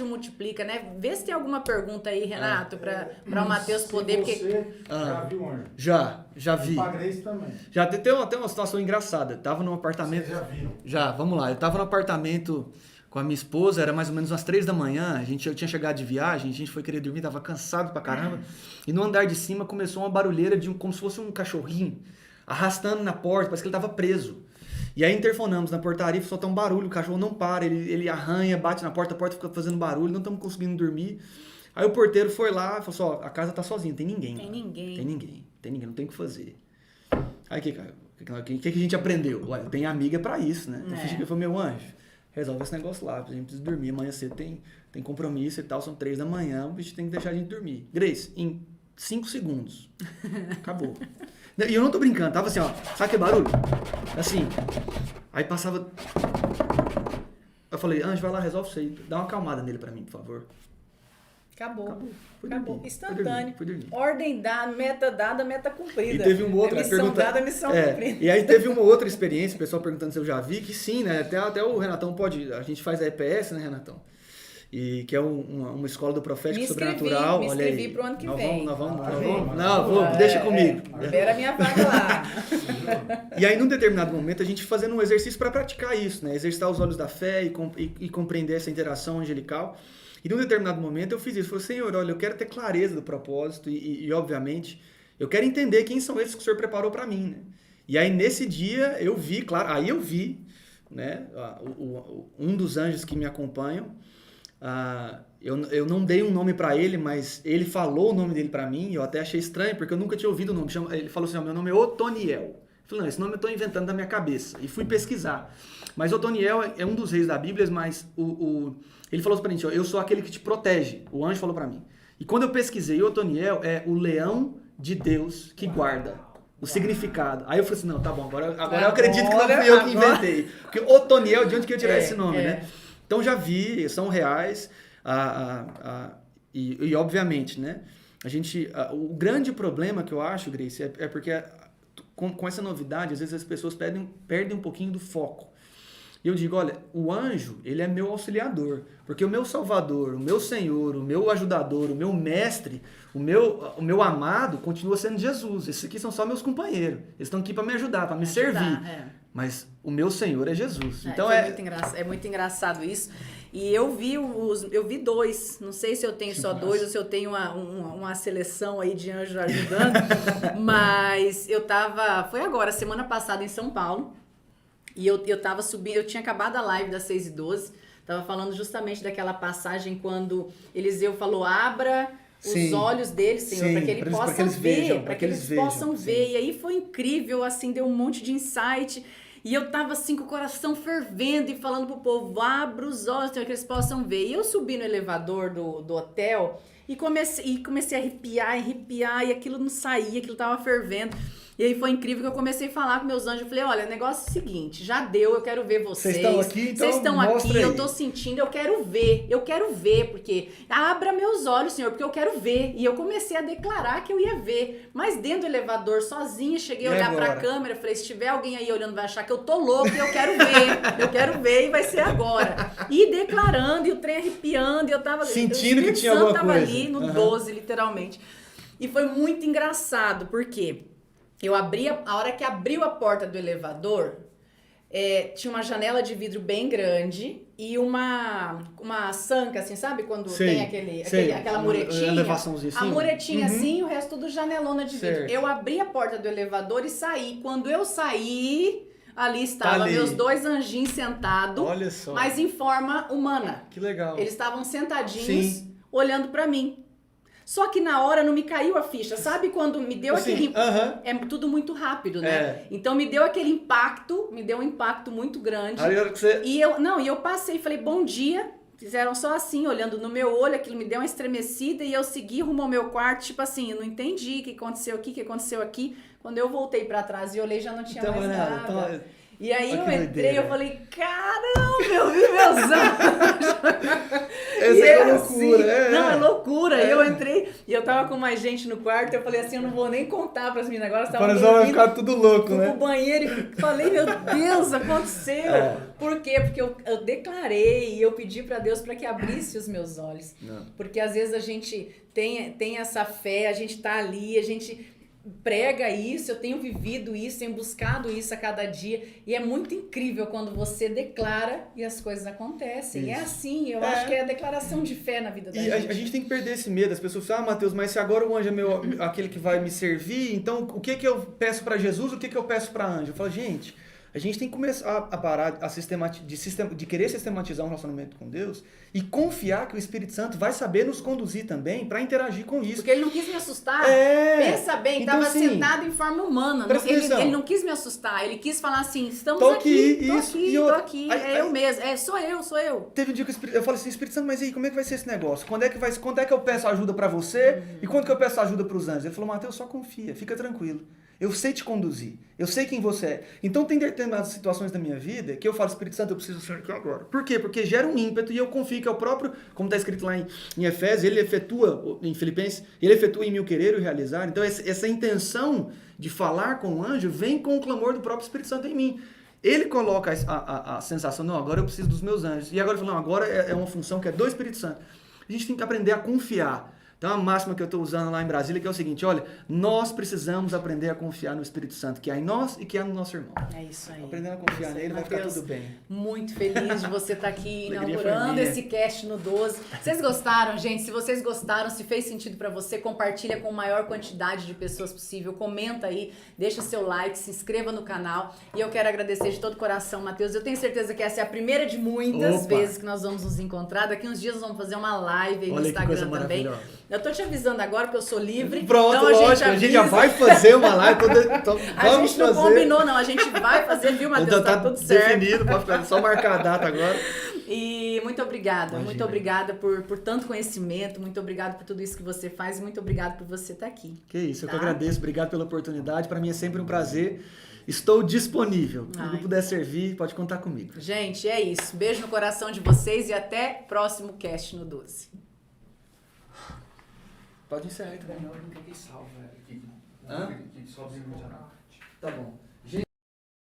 multiplica, né? Vê se tem alguma pergunta aí, Renato, para o Matheus poder. Você já viu anjo? Já vi. A Grace também. Já tem uma situação engraçada. Tava num apartamento. Vocês já viram? Já, vamos lá. Eu tava no apartamento com a minha esposa, era mais ou menos umas 3 da manhã. Eu tinha chegado de viagem, a gente foi querer dormir, tava cansado pra caramba. E no andar de cima começou uma barulheira como se fosse um cachorrinho arrastando na porta, parece que ele tava preso. E aí interfonamos na portaria, só tá um barulho, o cachorro não para, ele arranha, bate na porta, a porta fica fazendo barulho, não estamos conseguindo dormir. Aí o porteiro foi lá e falou assim, a casa tá sozinha, tem ninguém. Tem ninguém, não tem o que fazer. Aí o que a gente aprendeu? Olha, tem amiga pra isso, né? Então eu falei, meu anjo, resolve esse negócio lá, a gente precisa dormir, amanhã cedo tem compromisso e tal, são 3 da manhã, o bicho tem que deixar a gente dormir. Grace, em 5 segundos, acabou. E eu não tô brincando, tava assim, ó, sabe que barulho? Assim, aí passava Eu falei, anjo, vai lá, resolve isso aí. Dá uma acalmada nele pra mim, por favor. Acabou. Fui Acabou. dormir, Instantâneo. Fui dormir. Ordem dada, meta cumprida. E teve uma outra missão pergunta. dada, missão cumprida. E aí teve uma outra experiência, o pessoal perguntando se eu já vi, que sim, né? Até o Renatão pode. A gente faz a EPS, né, Renatão? E que é uma escola do profético sobrenatural. Me olha aí. inscrevi pro ano que vem. Deixa comigo. Libera a minha vaga lá. E aí, num determinado momento, a gente fazendo um exercício para praticar isso, né? Exercitar os olhos da fé e compreender essa interação angelical. E num determinado momento eu fiz isso. Falei, Senhor, olha, eu quero ter clareza do propósito e obviamente, eu quero entender quem são esses que o Senhor preparou para mim, né? E aí, nesse dia, eu vi, claro, né? Um dos anjos que me acompanham. Eu não dei um nome para ele, mas ele falou o nome dele para mim, e eu até achei estranho, porque eu nunca tinha ouvido o nome. Ele falou assim, meu nome é Otoniel. Eu falei, não, esse nome eu estou inventando da minha cabeça. E fui pesquisar. Mas Otoniel é um dos reis da Bíblia, mas ele falou pra gente, eu sou aquele que te protege. O anjo falou para mim. E quando eu pesquisei, Otoniel é o leão de Deus que guarda. O significado. Aí eu falei assim, não, tá bom, agora eu acredito que não fui eu que inventei. Porque Otoniel, de onde que eu ia tirar esse nome, né? Então já vi, são reais, e obviamente, né? O grande problema que eu acho, Grace, é porque com essa novidade, às vezes as pessoas perdem um pouquinho do foco. E eu digo, olha, o anjo, ele é meu auxiliador, porque o meu salvador, o meu senhor, o meu ajudador, o meu mestre, o meu amado continua sendo Jesus. Esses aqui são só meus companheiros. Eles estão aqui para me ajudar, para me servir. Mas o meu Senhor é Jesus. Então é muito engraçado isso. E eu vi dois. Não sei se eu tenho só dois ou se eu tenho uma seleção aí de anjos ajudando. Mas foi agora, semana passada em São Paulo. E eu tava subindo, eu tinha acabado a live das 6h12. Tava falando justamente daquela passagem quando Eliseu falou, abra os olhos deles, Senhor, para que ele possa ver, para que eles possam ver. E aí foi incrível, assim, deu um monte de insight. E eu tava assim com o coração fervendo e falando pro povo, abra os olhos, Senhor, que eles possam ver. E eu subi no elevador do hotel e comecei a arrepiar, e aquilo não saía, aquilo tava fervendo. E aí foi incrível que eu comecei a falar com meus anjos. Eu falei, olha, o negócio é o seguinte, já deu, eu quero ver vocês. Vocês estão aqui, então vocês estão mostra aqui, aí. eu tô sentindo, eu quero ver, porque abra meus olhos, Senhor, porque eu quero ver. E eu comecei a declarar que eu ia ver. Mas dentro do elevador, sozinha, cheguei a olhar pra câmera, falei, se tiver alguém aí olhando, vai achar que eu tô louco e eu quero ver. Eu quero ver e vai ser agora. E declarando, e o trem arrepiando, e eu tava... Sentindo que tinha alguma coisa. Tava ali no 12, literalmente. E foi muito engraçado, porque... a hora que abriu a porta do elevador, tinha uma janela de vidro bem grande e uma sanca, assim, sabe? Quando tem aquela muretinha. A muretinha assim e o resto tudo janelona de vidro. Eu abri a porta do elevador e saí. Quando eu saí, ali estavam meus dois anjinhos sentados, olha só, mas em forma humana. Que legal. Eles estavam sentadinhos, olhando pra mim. Só que na hora não me caiu a ficha, sabe quando me deu aquele... É tudo muito rápido, né? Então me deu aquele impacto, me deu um impacto muito grande. Aí, que você... E eu passei e falei, bom dia. Fizeram só assim, olhando no meu olho, aquilo me deu uma estremecida e eu segui rumo ao meu quarto, tipo assim, eu não entendi o que aconteceu aqui, o que aconteceu aqui. Quando eu voltei pra trás e olhei, já não tinha mais nada. E aí eu entrei, eu falei, caramba, eu vi meus anjos. Essa é loucura. Não, é loucura. Eu entrei e eu tava com mais gente no quarto, eu falei assim, eu não vou nem contar pras meninas agora. Para vai ficar tudo louco, fui pro banheiro e falei, meu Deus, aconteceu. Por quê? Porque eu declarei e eu pedi pra Deus pra que abrisse os meus olhos. Porque às vezes a gente tem essa fé, a gente tá ali, a gente... prega isso, eu tenho vivido isso, tenho buscado isso a cada dia, e é muito incrível quando você declara e as coisas acontecem. Isso. É assim, eu acho que é a declaração de fé na vida da gente. A gente tem que perder esse medo. As pessoas falam, Mateus, mas se agora o anjo é aquele que vai me servir, então o que eu peço para Jesus, o que eu peço para anjo? Eu falo, gente, a gente tem que começar a parar de querer sistematizar um relacionamento com Deus e confiar que o Espírito Santo vai saber nos conduzir também para interagir com isso. Porque ele não quis me assustar. Pensa bem, estava então, sentado em forma humana. Ele não quis me assustar, ele quis falar assim, estamos aqui, tô aqui, eu mesmo, sou eu. Teve um dia que eu falei assim, Espírito Santo, mas aí, como é que vai ser esse negócio? Quando é que eu peço ajuda para você e quando que eu peço ajuda para os anjos? Ele falou, Mateus, só confia, fica tranquilo. Eu sei te conduzir. Eu sei quem você é. Então tem determinadas situações da minha vida que eu falo, Espírito Santo, eu preciso ser aqui agora. Por quê? Porque gera um ímpeto e eu confio que é o próprio, como está escrito lá em Efésios, ele efetua, em Filipenses, ele efetua em mim o querer e o realizar. Então essa intenção de falar com o anjo vem com o clamor do próprio Espírito Santo em mim. Ele coloca a sensação, não, agora eu preciso dos meus anjos. E agora ele fala, não, agora é uma função que é do Espírito Santo. A gente tem que aprender a confiar. Então, a máxima que eu estou usando lá em Brasília que é o seguinte, olha, nós precisamos aprender a confiar no Espírito Santo, que há em nós e que há no nosso irmão. É isso aí. Aprendendo a confiar nele, vai ficar tudo bem. Muito feliz de você estar aqui inaugurando esse cast no 12. Vocês gostaram, gente? Se vocês gostaram, se fez sentido para você, compartilha com a maior quantidade de pessoas possível, comenta aí, deixa seu like, se inscreva no canal. E eu quero agradecer de todo o coração, Matheus. Eu tenho certeza que essa é a primeira de muitas vezes que nós vamos nos encontrar. Daqui uns dias nós vamos fazer uma live aí no Instagram também. Eu tô te avisando agora que eu sou livre. Pronto, então lógico, a gente já vai fazer uma live. A gente não combinou, não. A gente vai fazer, viu, Matheus? Tá tudo certo. Definido, pode ficar, só marcar a data agora. E muito obrigada. Imagina. Muito obrigada por tanto conhecimento. Muito obrigada por tudo isso que você faz. Muito obrigada por você estar aqui. Que isso, eu que agradeço. Obrigado pela oportunidade. Para mim é sempre um prazer. Estou disponível. Se puder servir, pode contar comigo. Gente, é isso. Beijo no coração de vocês e até próximo cast no 12. Pode encerrar aí também. Não, não cliquei salvo, velho. Hã? Cliquei sozinho no canal. Tá bom.